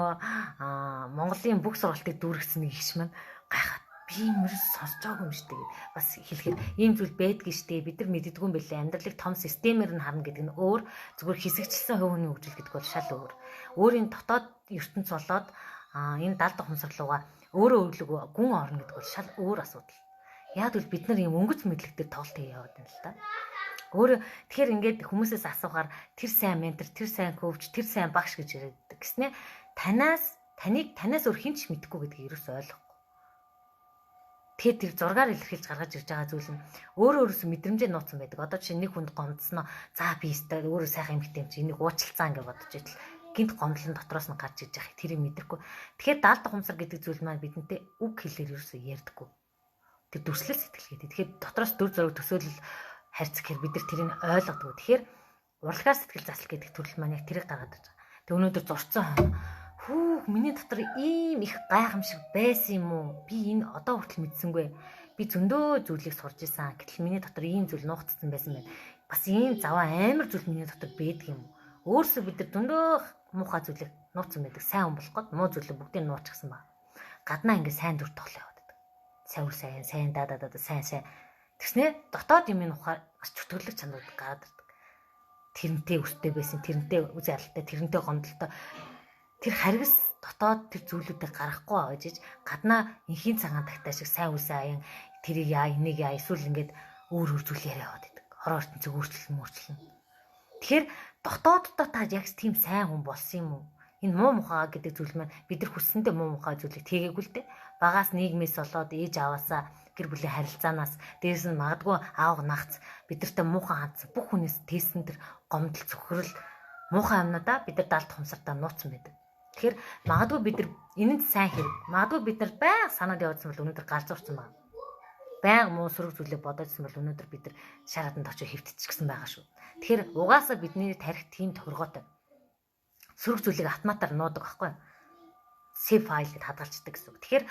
Монголын бүх сургалтыг дүүргэсэн нэг ихш маань гайхаад би юм сонсож байгаагүй юм шүү дээ. Бас хэлэхэд ийм зүйл байдгийг шүү дээ. Бид нар мэддэггүй юм билээ. Амьдралыг том системээр нь харна гэдэг нь өөр. Зүгээр хэсэгчлсэн хувь хүний хөгжил гэдэг бол шал өөр. Өөрийн дотоод ертөнц болоод энэ далд ухамсарлууга өөрөө өглөг гүн орно гэдэг бол шал өөр асуудал. Яг л бид нар ийм өнгөц мэдлэг дээр тоглолт хийе яваад байна л да. Өөр тэгэхээр ингээд хүмүүсээс асуухаар тэр сайн ментор, тэр сайн коуч, тэр сайн багш гэж яриад гэснээр танаас өөр хинч мэдэхгүй гэдгийг ерөөсөй ойлгохгүй. Тэгэхээр тэр зургаар илэрхийлж гаргаж ирж байгаа зүйл нь өөрөөсөө мэдрэмжээ нууцсан байдаг. Одоо жишээ нэг хүнд гомдсноо за би өстой өөрөө сайхан эмэгтэй юм чи энийг уучлалцаа гэж бодож идэл гинт гомдлон дотроос нь гарч иж яхих тэрийг мэдрэхгүй. Тэгэхээр даалт ухамсар гэдэг зүйл маань бидэнтэй үг хэлээр ерөөсөө ярьдаггүй. Тэр дүрслэл сэтгэлгээд. Тэгэхээр дотроос дүр зураг төсөөлөл харьцагхээр бид нар тэрийг ойлгодгоо. Тэгэхээр урлагаар сэтгэл заслах гэдэг төрөл маань яг тэрийг гаргаад байгаа. Тэг өнөөдөр зурцсан миний дотор ийм их гайхамшиг байсан юм уу? Би энэ одоо хүртэл мэдсэнгүй. Би зөндөө зүйлийг сурж исэн. Гэтэл миний дотор ийм зүйл нуугдсан байсан байна. Бас ийм заваа амар зүйл миний дотор байдаг юм. Өөрсөө бид нар зөндөө муухай зүйлийг нууцсан байдаг. Сайн хүн болох гээд муу зүйлийг бүгдийг нуучихсан баг. Гаднаа ингээ сайн дүр тоглоо яваад байдаг. Сайн даа сайн. Тэгснэ дотоод юм ухаар бас чөтгөрлөг чанарууд гараад ирдэг. Тэрнтэй өстэй байсан, тэрнтэй үгүй алалтай, тэрнтэй гомдолтой. Тэр харгас дотоод тэр зүйлүүдийг гаргахгүй байгаа гэж гаднаа инхийн цагаан тагтаа шиг сайн үсэн аян тэрийг яа энийг яа эсвэл ингээд өөр зүйл яриа яваад байдаг. Хороо ертөнцөг өөрчлөлн. Тэгэхээр дотооддоо та яг тийм сайн хүн болсон юм уу? Энэ муу мухаа гэдэг зүйл маань бид нар хүссэндээ муу мухаа зүйлийг тгээгүй л дээ. Багаас нийгмээс болоод ээж аваасаа гэр бүлийн харилцаанаас дээрс нь магадгүй аав нагц бидэртээ муухан хандсан бүх хүнээс тээсэн тэр гомдол зөвхөрл муухан амнуудаа бид нар даалт хумсартаа нууцсан байдаг. Тэгэхээр магадгүй бид нар энэнд сайн хэрэг магадгүй бид нар байнга санаад явуулсан бол өнөөдөр галзуурсан байна. Байнга муу сөрөг зүйлээ бодоодсэн бол өнөөдөр бид нар шаарданд очиж хөвтчихсэн байгаа шүү. Тэгэхээр угаасаа бидний тарих тийм тохиргоотой. Сөрөг зүйлийг автоматар нуудаг байхгүй юу? Save файлд хадгалцдаг гэсэн үг. Тэгэхээр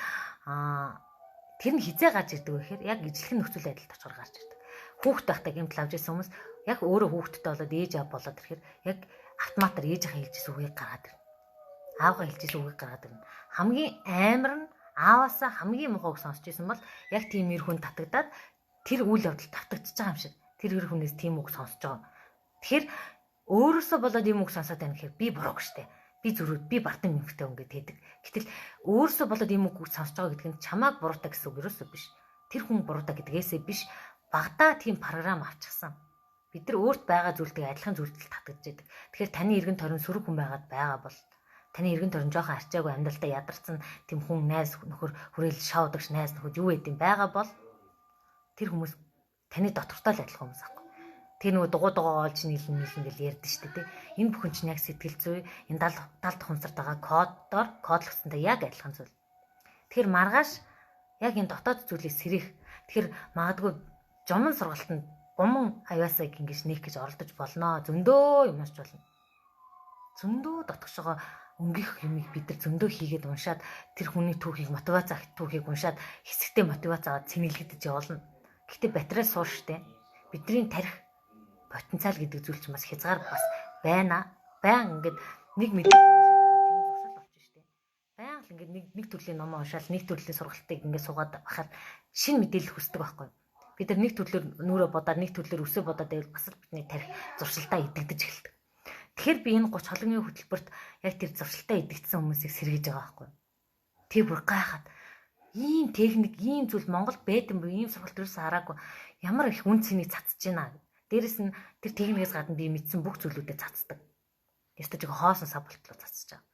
тэр нь хизээ гарч ирдэг вэ гэхээр яг ижлэхэн нөхцөл байдалд очихоор гарч ирдэг. Хүүхэд байхдаа гэмтэл авч ирсэн хүмүүс яг өөрөө хүүхэдтэй болоод ээж аав болоод ирэхээр яг автоматар ээжийнхээ хэлжсэн үгийг гаргаад ирнэ. Аавгаа хэлжсэн үгийг гаргаад ирнэ. Хамгийн амар нь ааваасаа хамгийн муухайг сонсч ирсэн бол яг тийм эр хүн татагдаад тэр үйл явдал давтагдчихж байгаа юм шиг. Тэр эр хүнээс тийм үг сонсож байгаа. Тэгэхээр Өөрөөсөө болоод юм үг сонсоод байна гэхээр би буруу гэжтэй. Би зүрүүд, би бардам юмхтэй ингээд хэлдэг. Гэтэл өөрөөсөө болоод юм үг сонсож байгаа гэдэг нь чамааг буруутай гэсэн үг ерөөсөө биш. Тэр хүн буруутай гэдгээсээ биш. Багтаа тийм програм авчихсан. Бид нар өөрт байгаа зүйлтэй адилхан зүйлдэл татгаж яадаг. Тэгэхээр таны эргэн тойрон сөрөг хүн байгаад байгаа бол таны эргэн тойрон жоохон арчаагүй амьдралдаа ядарсан тийм хүн найз нөхөр хүрээл шоудагч найз нөхөд юу гэдэг юм байгаа бол тэр хүмүүс таны дотортой л адилхан хүмүүс аахгүй. Тэр нөгөө дугуй олж нийлэн гэл ярьдэн штэ тий. Энэ бүхэн чинь яг сэтгэл зүй энэ 70 хувцарт байгаа кодоор кодлогсонтой яг адилхан зүйл. Тэгэхээр маргааш яг энэ дотоод зүйлийг сэрэх. Тэгэхээр магадгүй жомон сургалтанд гомон аяасаа ингэж нээх гэж оролдож болно. Зөндөө юм ашиж болно. Зөндөө дотгош байгаа өнгөх юмыг бид нар зөндөө хийгээд уншаад тэр хүний түүхийг мотивац түүхийг уншаад хэсэгтээ мотивац аваад цэнгэлэгдэж явуулна. Гэхдээ батарей суур штэ. Бидний тарих потенциал гэдэг зүйл чинь бас хязгаар бас байна. Баян ингээд нэг мэдээлэл уншаад байгаа тийм зуршил болж штэ. Баян л ингээд нэг төрлийн ном уншаал нэг төрлийн сургалтыг ингээд суугаад бахаар шинэ мэдээлэл хүсдэг байхгүй. Бид нар нэг төрлөөр нүрэ бодоод нэг төрлөөр өсөө бодоод байвал бас л бидний тарих зуршилтаа идэгдэж эхэлдэг. Тэгэхээр би энэ 30 хоолойны хөтөлбөрт яг тэр зуршилтаа идэгдсэн хүмүүсийг сэргийж байгаа байхгүй. Тэр бүр гайхаад ийм техник, ийм зүйл Монголд байдсан буюу ийм сургалт ерөөсөө хараагүй. Ямар их үн цэнийг цацж байна. Дээрэс нь тэр техникээс гадна би мэдсэн бүх зүйлүүдэд цацдаг. Ястаж их хоосон сав болтлоо цацж байгаа.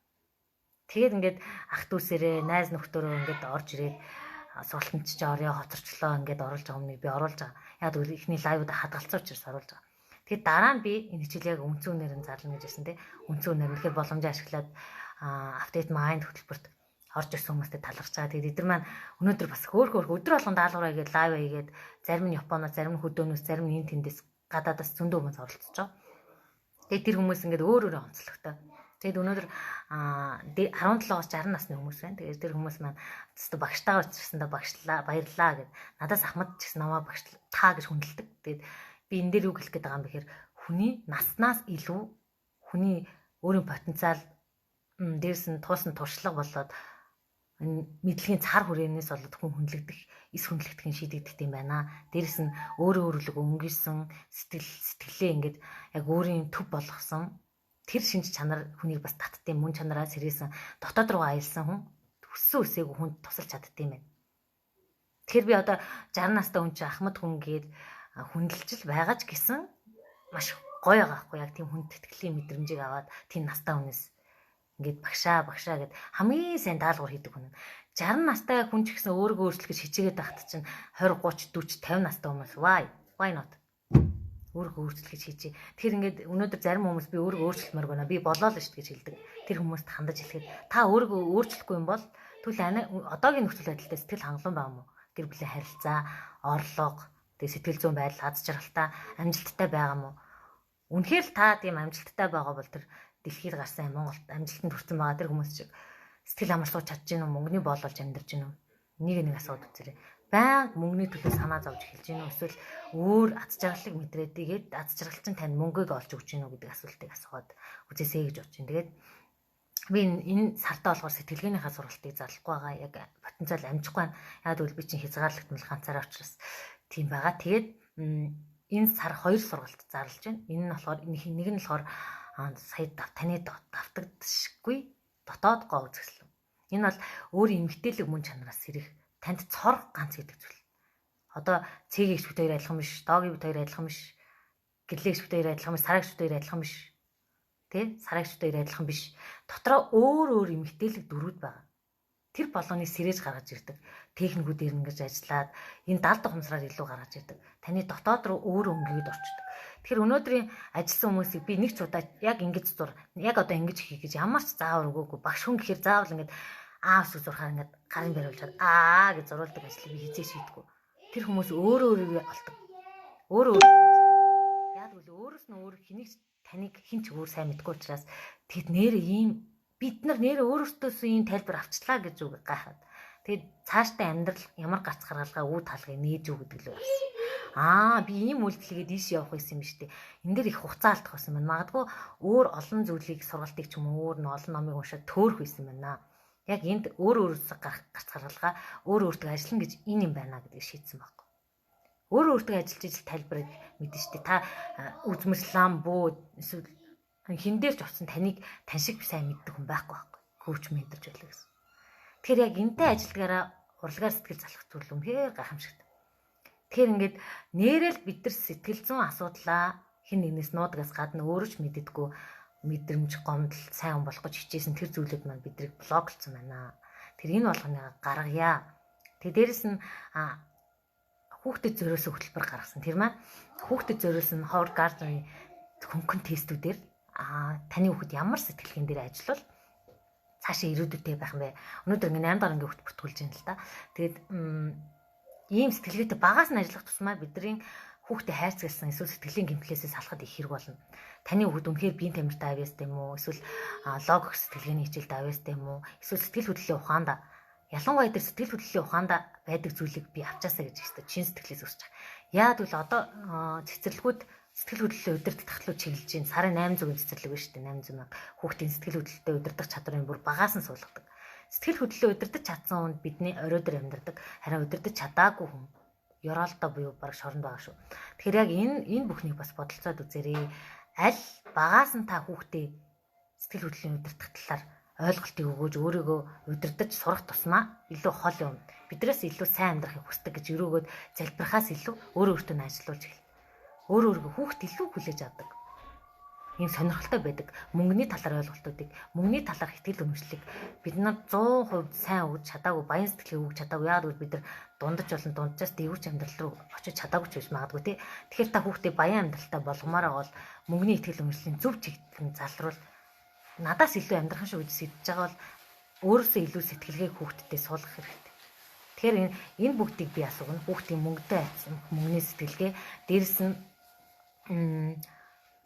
Тэгээд ингээд ах дүүсээрээ найз нөхдөөрөө ингээд орж ирээд сургалтанд ч орё хоцорчлоо ингээд оруулж байгаа юмныг би оруулж байгаа. Яг л ихний лайвд хадгалцсан учраас оруулж байгаа. Тэгээд дараа нь би энэ хичээл яг үндсэн үнээр нь зарлана гэж хэлсэн тий. Үндсэн үнээр нэхэр боломжоо ашиглаад update mind хөтөлбөрт орж ирсэн хүмүүстэй талархаж байгаа. Тэгээд эдгээр маань өнөөдөр бас хөөх өдөр болгон даалгавраа хийгээд лайв хийгээд зарим нь Японоос, зарим нь хөдөөнөөс, зарим нь энэ тэндээс гадаадаас зөндөө хүмүүс оролцож байгаа. Тэгээд тэр хүмүүс ингээд өөр онцлогтой. Тэгээд өнөөдөр 17-оос 60 насны хүмүүс байна. Тэгээд тэр хүмүүс маань зөвхөн багштайгаа уулзсандаа багшлаа, баярлаа гэд надаас Ахмад ч гэсэн намаа багшлаа та гэж хүндэлдэг. Тэгээд би энэ дээр юу хэлэх гээд байгаа юм бэхээр хүний наснаас илүү хүний өөрийн потенциал дээрс нь туусан туршлага болоод энэ мэдлэгийн цар хүрээнээс болоод хүн хүндлэгдэх, эс хүндлэгдэхин шийдэгдэх юм байна. Дээрс нь өөрөө өнгөрсөн сэтгэлээ ингээд яг өөрийн төв болгосон тэр шинж чанар хүнийг бас татдсан мөн чанараа сэргээсэн дотоод руу аялсан хүн өссөн үсээгүй хүнд тусалж чаддсан юм байна. Тэгэхээр би одоо 60 настай хүн чи Ахмад хүн гээд хүндэлжил байгаа ч гэсэн маш гоё байгаа хгүй яг тийм хүнд тэтгэлийн мэдрэмжийг аваад тийм настай хүнээс ингээд багшаа гэд хамгийн сайн даалгавар хийдэг хүн. 60 настай хүн ч гэсэн өөрийгөө өөрчлөх гэж хичээгээд байхад чинь 20 30 40 50 настай хүмүүс why not өөрийгөө өөрчлөх гэж хийжээ. Тэгэхээр ингээд өнөөдөр зарим хүмүүс би өөрийгөө өөрчлөмөр гэнэ би болоо л шүү гэж хэлдэг. Тэр хүмүүст хандаж хэлэхэд та өөрийгөө өөрчлөхгүй юм бол тэгвэл одоогийн нөхцөл байдлаа сэтгэл хангалуун байгаа мó. Гэр бүлийн харилцаа, орлого, тэгээ сэтгэл зүйн байдал, аз жаргалтай, амжилттай байгаа мó. Үнэхээр л та тийм амжилттай байгаа бол тэр дэлхийд гарсан Монголд амжилтанд хүрсэн байгаа тэр хүмүүс шиг сэтгэл амарсууч чадж гин үү, мөнгөний боололж амьдарч гин үү? Нэг асууд үзээрэй. Баян мөнгөний төлөө санаа зовж эхэлж гин үү? Эсвэл өөр аз жаргалыг мэдрээд тэгээд аз жаргал чинь тань мөнгөийг олж өгч гин үү гэдэг асуултыг асууад үзээсэй гэж бодож байна. Тэгээд би энэ сартаа болохоор сэтгэлгээнийхээ сургалтыг зарлахгүй байгаа. Яг потенциал амжихгүй байна. Яг тэгвэл би чинь хязгаарлагдмал ганцаараа учраас тийм байгаа. Тэгээд энэ сар 2 сургалт зарлаж байна. Энэ нь болохоор нэг нь болохоор сая таны давтагдшгүй дотоод гоо үзэсгэлэн. Энэ бол өөрийн эмгтээлэг мөн чанараас сэрэх танд цор ганц гэдэг зүйл. Одоо цэгийн бит хоёр адилхан биш, доогийн бит хоёр адилхан биш, гэрлэгч бит хоёр адилхан биш, сарагч бит хоёр адилхан биш. Тэ? Сарагч бит хоёр адилхан биш. Дотроо өөр эмгтээлэг дөрүүд байгаа. Тэр болгоны сэрэж гаргаж ирдэг. Техникүүдээр ингэж ажиллаад энэ 70 ухамсараар илүү гаргаж ирдэг. Таны дотоод руу өөр өнгөд орчдөг. Тэгэхээр өнөөдрийн ажилласан хүмүүсийг би нэг ч удаа яг ингэж яг одоо ингэж хийх гэж ямар ч заавар өгөөгүй. Багш хүн гэхээр заавал ингэж аавс зурхаар ингэж гарын бариулчаад гэж зурулдаг ажлыг би хийжээ шийдэггүй. Тэр хүмүүс өөрийгөө олдог. Өөрөө яг л өөрөөс нь өөр хэнийг таныг хин ч өөр сайн мэдгүй учраас тэгэд нэр ийм бид нар нэр өөрөөсөө ийм тайлбар авчлаа гэж үг гайхаад. Тэгээд цаашдаа амьдрал ямар гарц гаргалгаа үе талгыг нээж үг гэдэг л байна. Би ийм үйлдэлгээд ийш явах байсан юм шүү дээ. Энд дээр их хугацаа алдах байсан байна. Магадгүй өөр олон зүйлийг сургалтыг ч юм уу өөр нь олон номыг уншаад төөрөх байсан байна. Яг энд өөрөөсөө гарц гаргалгаа өөртөө ажиллана гэж энэ юм байна гэдгийг шийдсэн байхгүй. Өөртөө ажиллаж ижил тайлбарыг мэдэн шүү дээ. Та үзмэрлэн буу эсвэл хин дээр ч очсон таныг тань шиг сайн мэддэг хүн байхгүй байхгүй. Коуч ментор байлаа гэсэн. Тэгэхээр яг энтэй ажилдгаараа урлагаар сэтгэл залхах зүйл үнэхээр гайхамшигт. Тэгэхээр ингээд нэрэл бид нар сэтгэл зүйн асуудлаа хин нэгнээс нуудагаас гадна өөрөө ч мэддэггүй мэдрэмж гомдол сайн хүн болох гэж хичээсэн тэр зүйлүүд маань бидрийг блоклцсон байна. Тэр энэ болгоныг гаргая. Тэгээ дээрэс нь хүүхдэд зөриөсөн хөтөлбөр гаргасан. Тэр маань хүүхдэд зөриөсөн Howard Gardner-ийн хөнгөн тестүүдээр таны хүүхэд ямар сэтгэлгэн дээр ажиллавал цаашаа ирээдүйтэй байх юм бэ? Өнөөдөр ингээ 8 дахь ангийн хүүхд бүртгүүлж байна л да. Тэгээд ийм сэтгэлгээтэй багаас нь ажиллах тусмаа бидний хүүхдэд хайрцагласан эсвэл сэтгэлийн гэмтлээсээ салахад их хэрэг болно. Таны хүүхэд үнэхээр биеийн тамиртай авьяастай юм уу? Эсвэл логик сэтгэлгээний хичээлд авьяастай юм уу? Эсвэл сэтгэл хөдлөлийн ухаанд ялангуяа дээр сэтгэл хөдлөлийн ухаанд байдаг зүйлийг би авчаасаа гэж хэвчээ чин сэтгэлээс өсч байгаа. Яагад бол одоо цэцэрлэгүүд сэтгэл хөдлөлийн удирдах татлуу чиглэж чинь сарын 800-ын цэцэрлэг байна шүү дээ. 800 мянга хүүхдийн сэтгэл хөдлөлтөд удирдах чадварын бүр багаас нь суулгадаг. Сэтгэл хөдлөлөө удирдах чадсан хүнд бидний оройдор амьдардаг. Харин удирдах чадаагүй хүн ёроолдоо буюу бараг шоронд байгаа шүү. Тэгэхээр яг энэ бүхнийг бас бодолцоод үзээрэй. Аль багаас нь та хүүхдээ сэтгэл хөдлөлийн удирдах талаар ойлголтыг өгөөж өөрийгөө удирдах сурах тусмаа илүү хол юм. Бидрээс илүү сайн амьдрахыг хүсдэг гэж өрөөгөөд залбирахаас илүү өөртөө нь ажиллуулж эхэлнэ. Өөрөөргөө хүүхд илүү хүлээж авдаг. Ийм сонирхолтой байдаг. Мөнгөний талаар ойлголтуудыг, мөнгөний талаарх итгэл үнэмшлийг бид нар 100% сайн өгч чадаагүй, баян сэтгэлийг өгч чадаагүй. Яг л бид нар дундаж болон дунджаас дэвгүүч амьдрал руу очиж чадаагүй ч биш магадгүй тий. Тэгэхээр та хүүхдээ баян амьдралтай болгомоор бол мөнгөний итгэл үнэмшлийн зөв чиглэлд залруулж надаас илүү амьдрах шүү гэж сэдэж байгаа бол өөрөөсөө илүү сэтгэлгээг хүүхдэд суулгах хэрэгтэй. Тэгэхээр энэ бүгдийг би асуугна. Хүүхдийн мөнгөтэй айцсан, мөнгөний сэтгэлгээ, дээрэс нь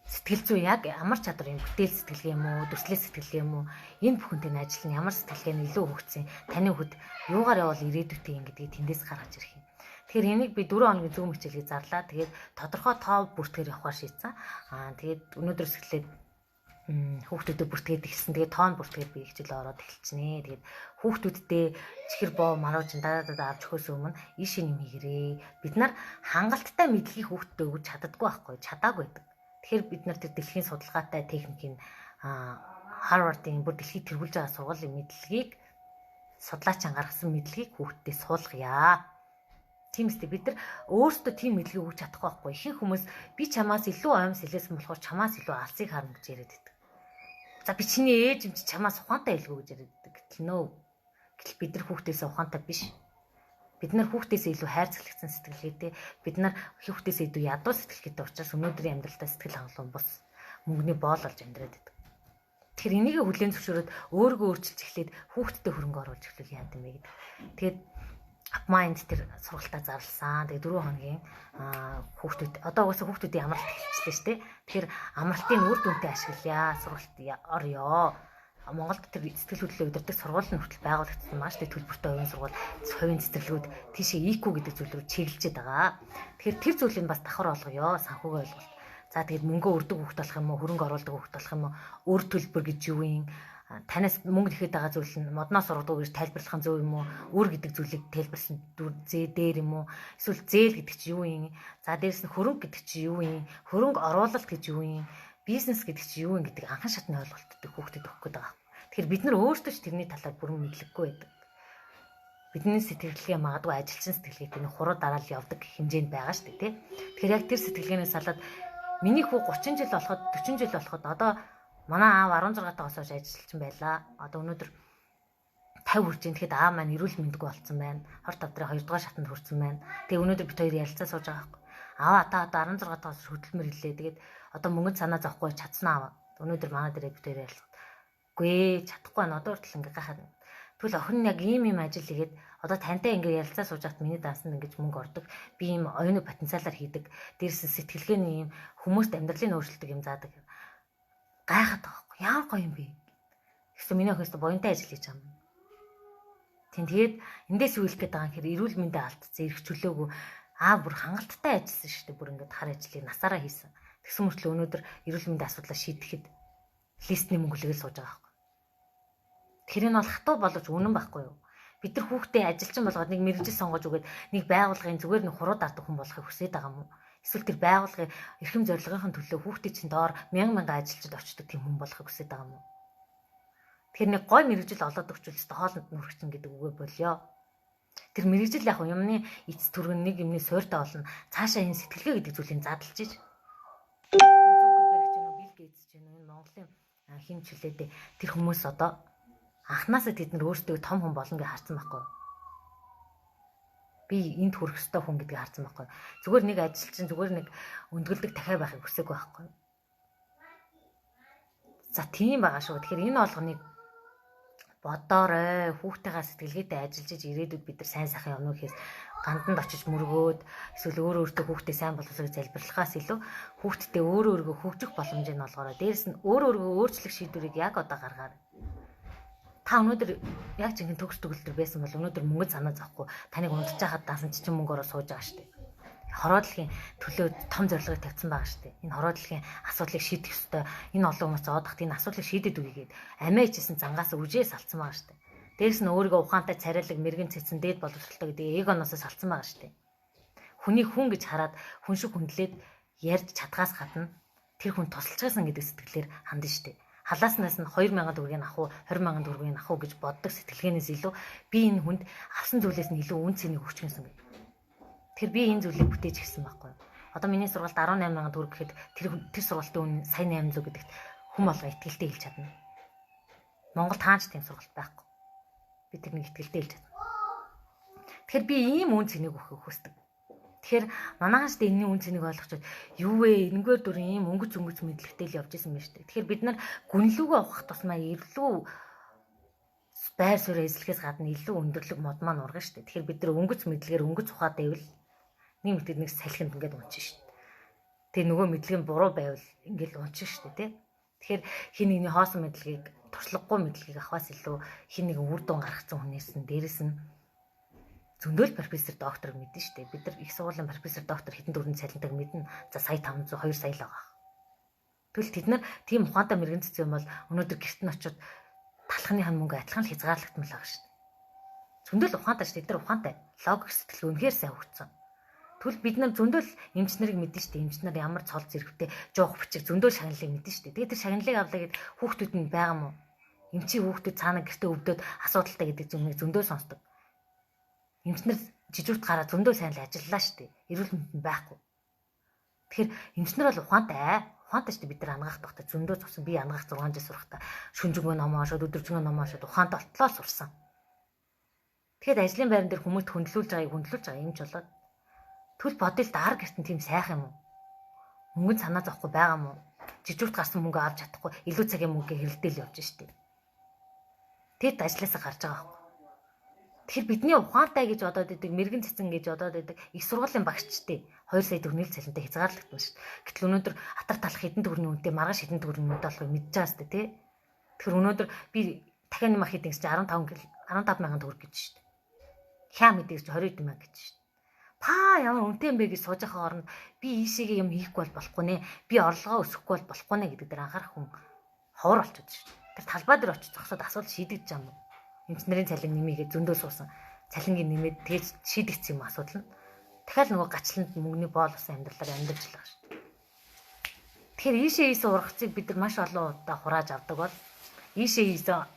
сэтгэл зүй яг ямар чадвар юм, бүтээл сэтгэлгээ юм уу, төслөө сэтгэлгээ юм уу, энэ бүхэнтэй нь ажил нь ямар сэтгэлгээ нь илүү хөгжсөн. Таны хүүхэд юугаар явал ирээдүйтэй юм гэдгийг тэндээс гаргаж ирэх юм. Тэгэхээр энийг би 4 хоногийн зөв хичээлийг зарлаа. Тэгээд тодорхой тоо бүртгэр явахаар шийдсэн. Тэгээд өнөөдрөөс эхлээд хүүхдүүдэд бүртгээд ихсэн. Тэгээд тоон бүртгээд би хичээлээ ороод эхэлчихнэ. Тэгээд хүүхдүүддээ чихэр боо марууж авч өгөхөөс өмнө иш юм хийгэрээ. Бид нар хангалттай мэдлэгийг хүүхдэд өгч чаддаггүй байхгүй, чадаагүй байдаг. Тэгэхээр бид нар тэр дэлхийн судалгаатай техникийн Harvard-ийн бүр дэлхийд тэргүүлж байгаа сургуулийн мэдлэгийг судлаач гаргасан мэдлэгийг хүүхдэд суулгая. Тийм үстэй бид нар өөрсдөө тийм мэдлэг өгч чадахгүй байхгүй. Ихэнх хүмүүс би чамаас илүү оймс хэлээсэн болохоор чамаас илүү алсыг харна гэж яриад байдаг. За би чиний ээж юм чи чамаас ухаантай илгүү гэж яриад байдаг. Гэтэл нөө. Гэтэл бид нар хүүхдээсээ ухаантай биш. Бид нар хүүхдээсээ илүү хайрцаглагсан сэтгэлгээтэй, бид нар хүүхдээсээ илүү ядуу сэтгэлгээтэй учраас өнөөдрийн амьдралдаа сэтгэл хангалуун бус мөнгөний боол болж амьдраад байдаг. Тэгэхээр энийг хүлээн зөвшөөрөөд өөрийгөө өөрчилж эхлээд хүүхдэд хөрөнгө оруулж эхлүүл яа гэм бэ гэдэг. Тэгээд Апмайнд тэр сургалтаа зарласан. Тэгээ 4 хоногийн хүүхдүүд одоо угаасаа хүүхдүүдийн амралт эхэлчихлээ шүү дээ. Тэгэхээр амралтын үр дүнтэй ашиглая. Сургалт орё. Монголд тэр сэтгэл хөдлөлөө удирдах сургууль нь хүртэл байгуулагдсан маш их төлбөртэй хувийн сургууль, хувийн цэцэрлэгүүд тийшээ IQ гэдэг зүйл рүү чиглэлж байгаа. Тэгэхээр тэр зүйлийг бас давхар болгоё. Санхүүгийн ойлголт. За тэгээд мөнгө өрдөг хүүхд болох юм уу, хөрөнгө оруулдаг хүүхд болох юм уу, өр төлбөр гэж юу юм? Танаас мөнгө ихэд байгаа зүйл нь модноос ургадаг гэж тайлбарлах нь зөв юм уу? Үр гэдэг зүйлийг тайлбарласан дээр юм уу? Эсвэл зээл гэдэг чинь юу юм? За дээрэс нь хөрөнгө гэдэг чинь юу юм? Хөрөнгө оруулалт гэж юу юм? Бизнес гэдэг чинь юу юм гэдэг анхан шатны ойлголттой хүүхдэд өгөх гээд байгаа. Тэгэхээр бид нар өөрсдөө ч тэрний талаар бүрэн мэдлэггүй байдаг. Бидний сэтгэлгээ магадгүй ажилчин сэтгэлгээтэй нэг хуруу дараал явдаг хэмжээнд байгаа шүү дээ, тий. Тэгэхээр яг тэр сэтгэлгээнээс салаад миний хүү 30 жил болоход 40 жил болоход одоо манай аав 16 тагаас хойш ажиллаж байлаа. Одоо өнөөдөр 50 хүрч ийн. Тэгэхэд аав маань эрүүл мэндгүй болцсон байна. 25 дараа 2 дугаар шатанд хүрсэн байна. Тэгээ өнөөдөр бид хоёр ярилцаа сууж байгаа байхгүй. Аава та одоо 16 тагаас хөдөлмөр хэлээ. Тэгээд одоо мөнгөнд санаа зовхгүй чадсан аава. Өнөөдөр манай дээрээ бид хоёр ярилцсан. Үгүй чадахгүй байна. Одоо хүртэл ингээ гахаад. Тэгвэл охин нь яг ийм ажил хийгээд одоо тантай ингээ ярилцаа сууж хат миний даасанд ингэж мөнгө ордог. Би ийм оюуны потенциалаар хийдэг. Дээрээс сэтгэлгээний ийм хүмүүст амьдралын өөрчлөлтөг юм заадаг. Гайхаад байгаа байхгүй. Ямар гоё юм бэ? Гэхдээ миний охин өстө буянтай ажил хийж байгаа юм. Тэгээд эндээс үйлэх гээд байгаа юм хэрэг эрүүл мэндэ алдсан, эрх чөлөөгүй бүр хангалттай ажилласан шүү дээ. Бүр ингээд хар ажлыг насаараа хийсэн. Тэгсэн мөртлөө өнөөдөр эрүүл мэндийн асуудлаа шийдэхэд листний мөнгөлөгөө сууж байгаа байхгүй. Тэр нь бол хатуу боловч үнэн байхгүй юу? Бид нар хүүхдээ ажилчин болгоод нэг мэрэгжил сонгож өгөөд нэг байгууллагын зүгээр нэг хуруу даардаг хүн болохыг хүсэж байгаа юм уу? Эсвэл тэр байгууллагын эрхэм зорилгын төлөө хүүхдээ чинь доор мянга ажилчид очдог тийм хүн болохыг хүсэж байгаа юм уу? Тэр нэг гой мэрэгжил олоод өгчүүлсэн хоолнд нүргчин гэдэг үгээ болёо. Тэр мэрэгжил яг юмны эц түргэн нэг юмны суйртаа болно. Цаашаа энэ сэтгэлгээ гэдэг зүйлийг задлж иж. Бил Гейтс ч энэ Монголын хэмчлээдээ тэр хүмүүс одоо анханасаа тэд нар өөрсдөө том хүн болно гэж харсан байхгүй. Би энд хүрэх ёстой хүн гэдгийг харсан байхгүй. Зүгээр нэг ажилчин зүгээр нэг өндгөлдөг дахиад байхыг хүсээгүй байхгүй. За тийм байгаа шүү. Тэгэхээр энэ болгоныг бодоорой. Хүүхдтэйгээ сэтгэлгээтэй ажиллаж иж ирээдүйд бид нар сайн сайхан явна гэхээс ганданд очиж мөргөөд эсвэл өөртөө хүүхдээ сайн боловсрыг залбирлахаас илүү хүүхдтэй өөрийгөө хөгжих боломжийг олгоорой. Дээрэс нь өөрийгөө өөрчлөх шийдвэрийг яг одоо гаргаарай. Та өнөөдөр яг чинь төгс төгөлтөр байсан бол өнөөдөр мөнгө санаа зовхгүй таныг унтж байхад даасан чинь мөнгөөрөө сууж байгаа шүү дээ. Хороодлогын төлөө том зорилгыг тавьсан байгаа шүү дээ. Энэ хороодлогын асуудлыг шийдэх ёстой. Энэ олон хүмүүс одохт энэ асуудлыг шийдэд үгийгээд амиа ичсэн зангаас үржээ салцсан байгаа шүү дээ. Дээрс нь өөрийгөө ухаантай царайлаг мэрэгэн цэцэн дээд боловсралтай гэдэг эгоноос салцсан байгаа шүү дээ. Хүнийг хүн гэж хараад хүн шиг хүндлээд ярьж чадхаас гадна тэр хүн тусалчихсан гэдэг сэтгэлээр хандна шүү дээ. Халааснаас нь 2000 төгрөгийг авах уу 20,000 төгрөгийг авах уу гэж боддог сэтгэлгээнээс илүү би энэ хүнд авсан зүйлээс нь илүү үн цэнийг өгч гэнсэн гэдэг. Тэр би энэ зүйлийг бүтээж гисэн байхгүй. Одоо миний сургалт 18,000 төгрөг гэхэд тэр сургалтын үн сая 800 гэдэгт хүм болго итгэлтэй хэлж чадна. Монгол таанч тийм сургалт байхгүй. Би тэрнийг итгэлтэй хэлж чадна. Тэгэхээр би ийм үн цэнийг өгөхийг хүсдэг. Тэгэхээр манайхаас энэний үн цэнийг ойлгочод юу вэ? Энэгээр дүр ийм өнгөц мэдлэгтэй л явж исэн юм шүү дээ. Тэгэхээр бид нар гүнлүүгөө ухах тусмаа илүү байр суурь эзлэхээс гадна илүү өндөрлөг мод маань ургана шүү дээ. Тэгэхээр бид нар өнгөц мэдлэгээр өнгөц ухаад байвал нэг мэдэд нэг салхинд ингээд унчин шүү дээ. Тэгээ нөгөө мэдлэг нь буруу байвал ингээд унчин шүү дээ, тий. Тэгэхээр хин нэгний хоосон мэдлэгийг туршлагагүй мэдлэгийг авахаас илүү хин нэгэн үр дүн гаргацсан хүнээс нь дээрэс нь зөндөөл профессор доктор мэднэ шүү дээ. Бид нар их сургуулийн профессор доктор хэдэн төгрөгийн цалинтайг мэднэ. За сая 500 2 сая л байгаа. Тэгвэл тэд нар тийм ухаантай мэрэгэн цэцэн юм бол өнөөдөр гэрт нь очиод талхны хан мөнгө адилхан л хязгаарлагдмал байгаа шүү дээ. Зөндөөл ухаантай шүү дээ. Тэд нар ухаантай. Логик сэтгэл үнэхээр сайн хөгжсөн. Тэгвэл бид нар зөндөөл эмчнэрийг мэднэ шүү дээ. Эмчнэр ямар цол зэрэгтэй жуух бичиг зөндөөл шагналыг мэднэ шүү дээ. Тэгээд тэр шагналыг авлаа гэд хүүхдүүд нь байгаа мó. Эмчийн хүүхдүүд цаана гэртээ өвдөд асуудалтай гэдэг зүйлийг зөндөөл сонсдог. Эмчнэр жижигт гараа зөндөө сайн л ажиллалаа шүү дээ. Эрүүл мэнд нь байхгүй. Тэгэхээр эмчнэр бол ухаантай. Ухаантай шүү дээ бид нар ангаах багтаа зөндөө зовсон. Би ангаах 6 жил сурахтаа шүнжэнгөө ном уншаад өдөржингөө ном уншаад ухаантай болтлоо сурсан. Тэгэхэд ажлын байран дээр хүмүүст хөндлүүлж байгаа юмч болоод тэгвэл бодъё л даар гэртэн тийм сайхан юм уу? Мөнгө санаа зовхгүй байгаа юм уу? Жижигт гарсан мөнгө авч чадахгүй илүү цагийн мөнгөийг хэрэлдээл явж шүү дээ. Тэгэд ажлаасаа гарч байгаа байхгүй. Тэгэхээр бидний ухаантай гэж бодоод идэг, мэрэгэн цэцэн гэж бодоод идэг их сургуулийн багшчтэй 2 сая төгрөгийн цалинтай хязгаарлагдсан шүү дээ. Гэтэл өнөөдөр атар талах хэдэн төгрөгийн үнэтэй маргааш хэдэн төгрөгийн үнэтэй болохыг мэдж байгаа шүү дээ, тий. Тэгэхээр өнөөдөр би дахиад нэг мах хийдэг чинь 15,000 төгрөг гэж шүү дээ. Хяа мэдээж 20 мянга гэж шүү дээ. Та ямар үнэтэй юм бэ гэж сууж байгаа оронд би ийшээгээ юм хийхгүй бол болохгүй нэ. Би орлогоо өсөхгүй бол болохгүй нэ гэдэг дээр анхаарах хүн ховор болчиход шүү дээ. Тэр талбай дээр очиж зогсоод асуудал шийдэгдэж байгаа юм. Эмчнэрийн цалин нэмийгээ зөндөө суусан. Цалингийн нэмээд тэгж шийдэгдсэн юм асуудал нь. Дахиад нөгөө гачланд мөнгөний боол усан амьдралаар амьдарч л байгаа шүү. Тэгэхээр ийшээ ийсэн ургацыг бид нар маш олон удаа хурааж авдаг бол ийшээ ийсэн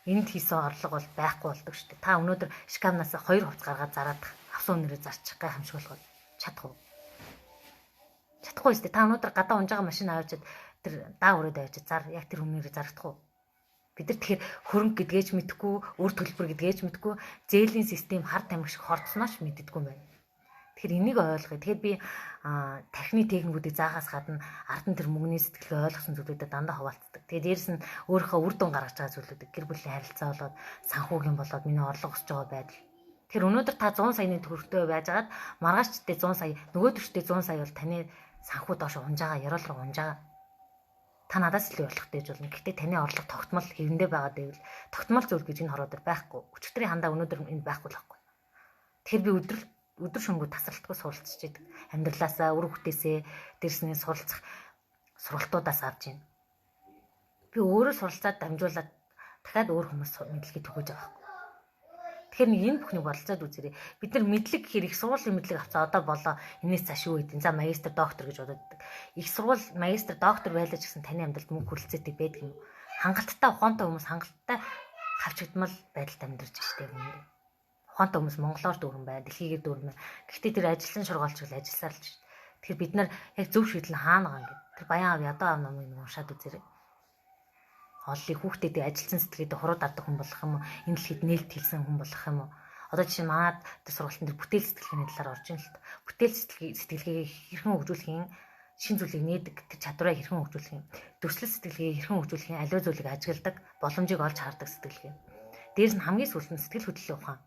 энд хийсэн орлого бол байхгүй болдог шүү дээ. Та өнөөдөр шкафнаас 2 хувц гаргаад зараад авсан үнээрээ зарчих гайхамшиг болгоод чадах уу? Чадахгүй шүү дээ. Та өнөөдөр гадаа унж байгаа машин аваачаад тэр даа өрөөд аваачаад зар яг тэр үнээрээ зарагдах уу? Бид нар тэгэхээр хөрөнгө гэдгээч мэдгүй, үр төлбөр гэдгээч мэдгүй, зээлийн систем хар тамхи шиг хорцсноч мэддэггүй юм байна. Тэгэхээр энийг ойлгоё. Тэгэхээр би тархины техникүүдийг заахаас гадна ард нь тэр мөнгөний сэтгэлгээ ойлгосон зүйлүүдэд дандаа хуваалцдаг. Тэгээд дээрэс нь өөрийнхөө үр дүн гаргаж байгаа зүйлүүдийг гэр бүлийн харилцаа болоод санхүүгийн болоод миний орлого өсөж байгаа байдал. Тэгэхээр өнөөдөр та 100 саяны төгрөгтэй байжгаад маргаашчдээ 100 сая, нөгөө төрчтэй 100 сая бол таны санхүү доош унж байгаа, ёроол руу унж байгаа. Та надаас илүү орлоготой гэж болно. Гэхдээ таны орлого тогтмол хэвэндээ байгаа дэвэл тогтмол зүйл гэж энэ хороо дээр байхгүй. Өчигдрийн хандаа өнөөдөр энэ байхгүй л байхгүй. Тэгэхээр би өдөр шөнөгүй тасралтгүй суралцж идэг. Амьдралаасаа, үр хүүхдээсээ, дэрснээ суралцах сургалтуудаас авч байна. Би өөрөө суралцаад дамжуулаад дахиад өөр хүмүүс мэдлэгийг төгөөж байгаа байхгүй. Тэгэхээр нэг энэ бүхнийг бодолцоод үзээрэй. Бид нар мэдлэг гэхээр их сургуулийн мэдлэг авцаа одоо болоо энэс цааш юу гэдэг. За магистр, доктор гэж бодоод байдаг. Их сургууль магистр, доктор байлаа ч гэсэн таны амьдралд мөнгө хүрэлцээдэг байдаг юм. Хангалттай ухаантай хүмүүс хангалттай хавчигдмал байдалд амьдарч штеп юм. Ухаантай хүмүүс монголоор дүүрэн бай, дэлхийгээр дүүрэн. Гэхдээ тэр ажилласан шургаалч бол ажилласаар л шүү дээ. Тэгэхээр бид нар яг зөв шийдэл нь хаана байгаа юм. Тэр баян аав ядуу аав намыг уншаад үзээрэй. Оллыг хүүхдүүдээ ажилтсан сэтгэлдээ хуруу дардаг хүн болох юм уу? Энэ дэлхийд нээлт хэлсэн хүн болох юм уу? Одоо жишээ нь манад тэр сургалтын дээр бүтээл сэтгэлгээний талаар орж ийн л та. Бүтээл сэтгэлгээ хэрхэн хөгжүүлэхийн шин зүйлийг нээдэг тэр чадвараа хэрхэн хөгжүүлэх юм. Төрслөл сэтгэлгээ хэрхэн хөгжүүлэхийн аливаа зүйлийг ажигладаг, боломжийг олж хардаг сэтгэлгээ. Дээрс нь хамгийн сүүлд нь сэтгэл хөдлөлийн ухаан.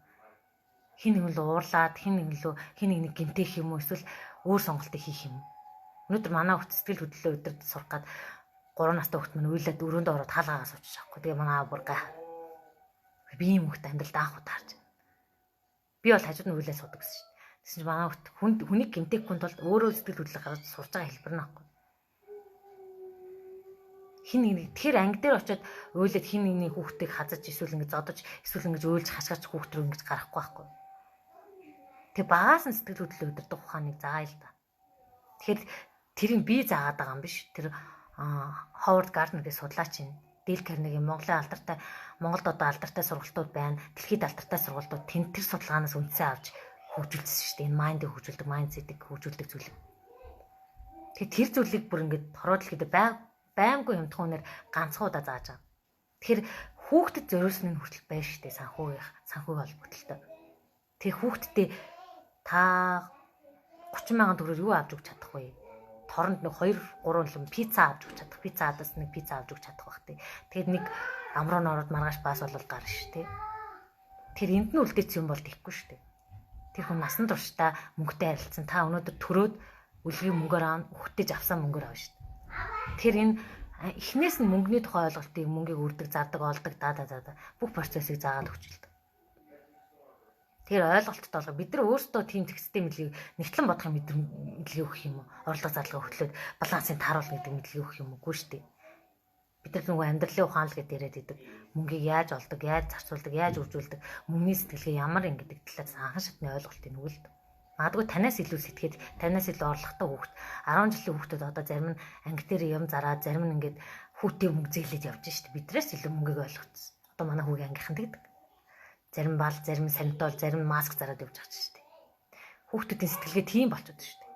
Хин нэг нь л уурлаад, хин нэг нэг гэмтэх юм уу? Эсвэл өөр сонголтыг хийх юм. Өнөөдөр манай хүүхд сэтгэл хөдлөлөө өдөрт сурах гад 3 настай хүүхд мань уйлаад өрөөндөө ороод хаалгаагаас уучж авахгүй. Тэгээ манай аав бүр гайхав. Би юм хүүхд амьдралд анх удаа харж. Би бол хажууд нь уйлаад суудаг гэсэн чинь. Тэгсэн чинь манай хүүхд хүнийг гэмтээхгүй тулд өөрөө сэтгэл хөдлөл гаргаж сурж байгаа хэлбэр наахгүй. Хин нэг тэгэхээр анги дээр очиод уйлаад хин нэгний хүүхдийг хазаж эсвэл ингэж зодож эсвэл ингэж уйлж хашгирч хүүхд рүү ингэж гарахгүй байхгүй. Тэгээ багаас нь сэтгэл хөдлөл өдөртөх ухааныг заая л да. Тэгэхээр тэрийг би заагаад байгаа юм биш. Тэр Ховард Гарднер гэх судлаач юм. Дейл Карнегийн Монголд одоо алдартай сургалтууд байна. Дэлхийд алдартай сургалтууд тэр судалгаанаас үндсээ авч хөгжүүлсэн шүү дээ. Энэ майндыг хөгжүүлдэг, майндсетийг хөгжүүлдэг зүйл. Тэгэхээр тэр зүйлийг бүр ингэж хороо дэлхийд баймгүй юмдах үнээр ганцхан удаа зааж байгаа. Тэгэхээр хүүхдэд зориулсан нь хүртэл байна шүү дээ. Санхүү холбогдолтой. Тэгээ хүүхдтэй та 30,000 төгрөөр юу авч өгч чадах вэ? Торонд нэг 2-3 лам пицца авч өгч чадах. Пицца адаас нэг пицца авч өгч чадах бах тий. Тэгээд нэг амруу нороод маргааш баас бол гарна шүү тий. Тэр энд нь үлдээц юм бол тийхгүй шүү дээ. Тэр хүн насан туршдаа мөнгөтэй харилцсан. Та өнөөдөр төрөөд үлгийн мөнгөөр аав, хүүхдэж авсан мөнгөөр авна шүү дээ. Тэгэхээр энэ эхнээс нь мөнгөний тухай ойлголтыг мөнгийг үрдэг, зардаг, олдог, бүх процессыг заагаад өгч илдэг. Тэгэхээр ойлголттой болго бид нар өөрсдөө тийм тексттэй мэдлэгийг нэгтлэн бодох мэдлэгийг өгөх юм уу? Орлого зарлага хөтлөөд балансын тааруул гэдэг мэдлэгийг өгөх юм уугүй шүү дээ. Бид нар нөгөө амьдралын ухаан л гэдээ яриад идэг. Мөнгийг яаж олдог, яаж зарцуулдаг, яаж үржүүлдэг, мөнгөний сэтгэлгээ ямар юм гэдэг талаас анхан шатны ойлголтыг нүгэлд. Магадгүй танаас илүү сэтгэхэд, танаас илүү орлоготой хүүхэд 10 жилийн хүүхдүүд одоо зарим нь анги дээр юм зараад, зарим нь ингээд хүүхдээ мөнгө зээлээд явж штэ. Биднээс илүү мөнгөийг ойлгоцсон. Одоо манай хүүгийн ангийнхан тэгдэг. Зарим бал, зарим санитол, зарим маск зараад явж байгаа шүү дээ. Хүүхдүүдийн сэтгэлгээ тийм болчиход шүү дээ.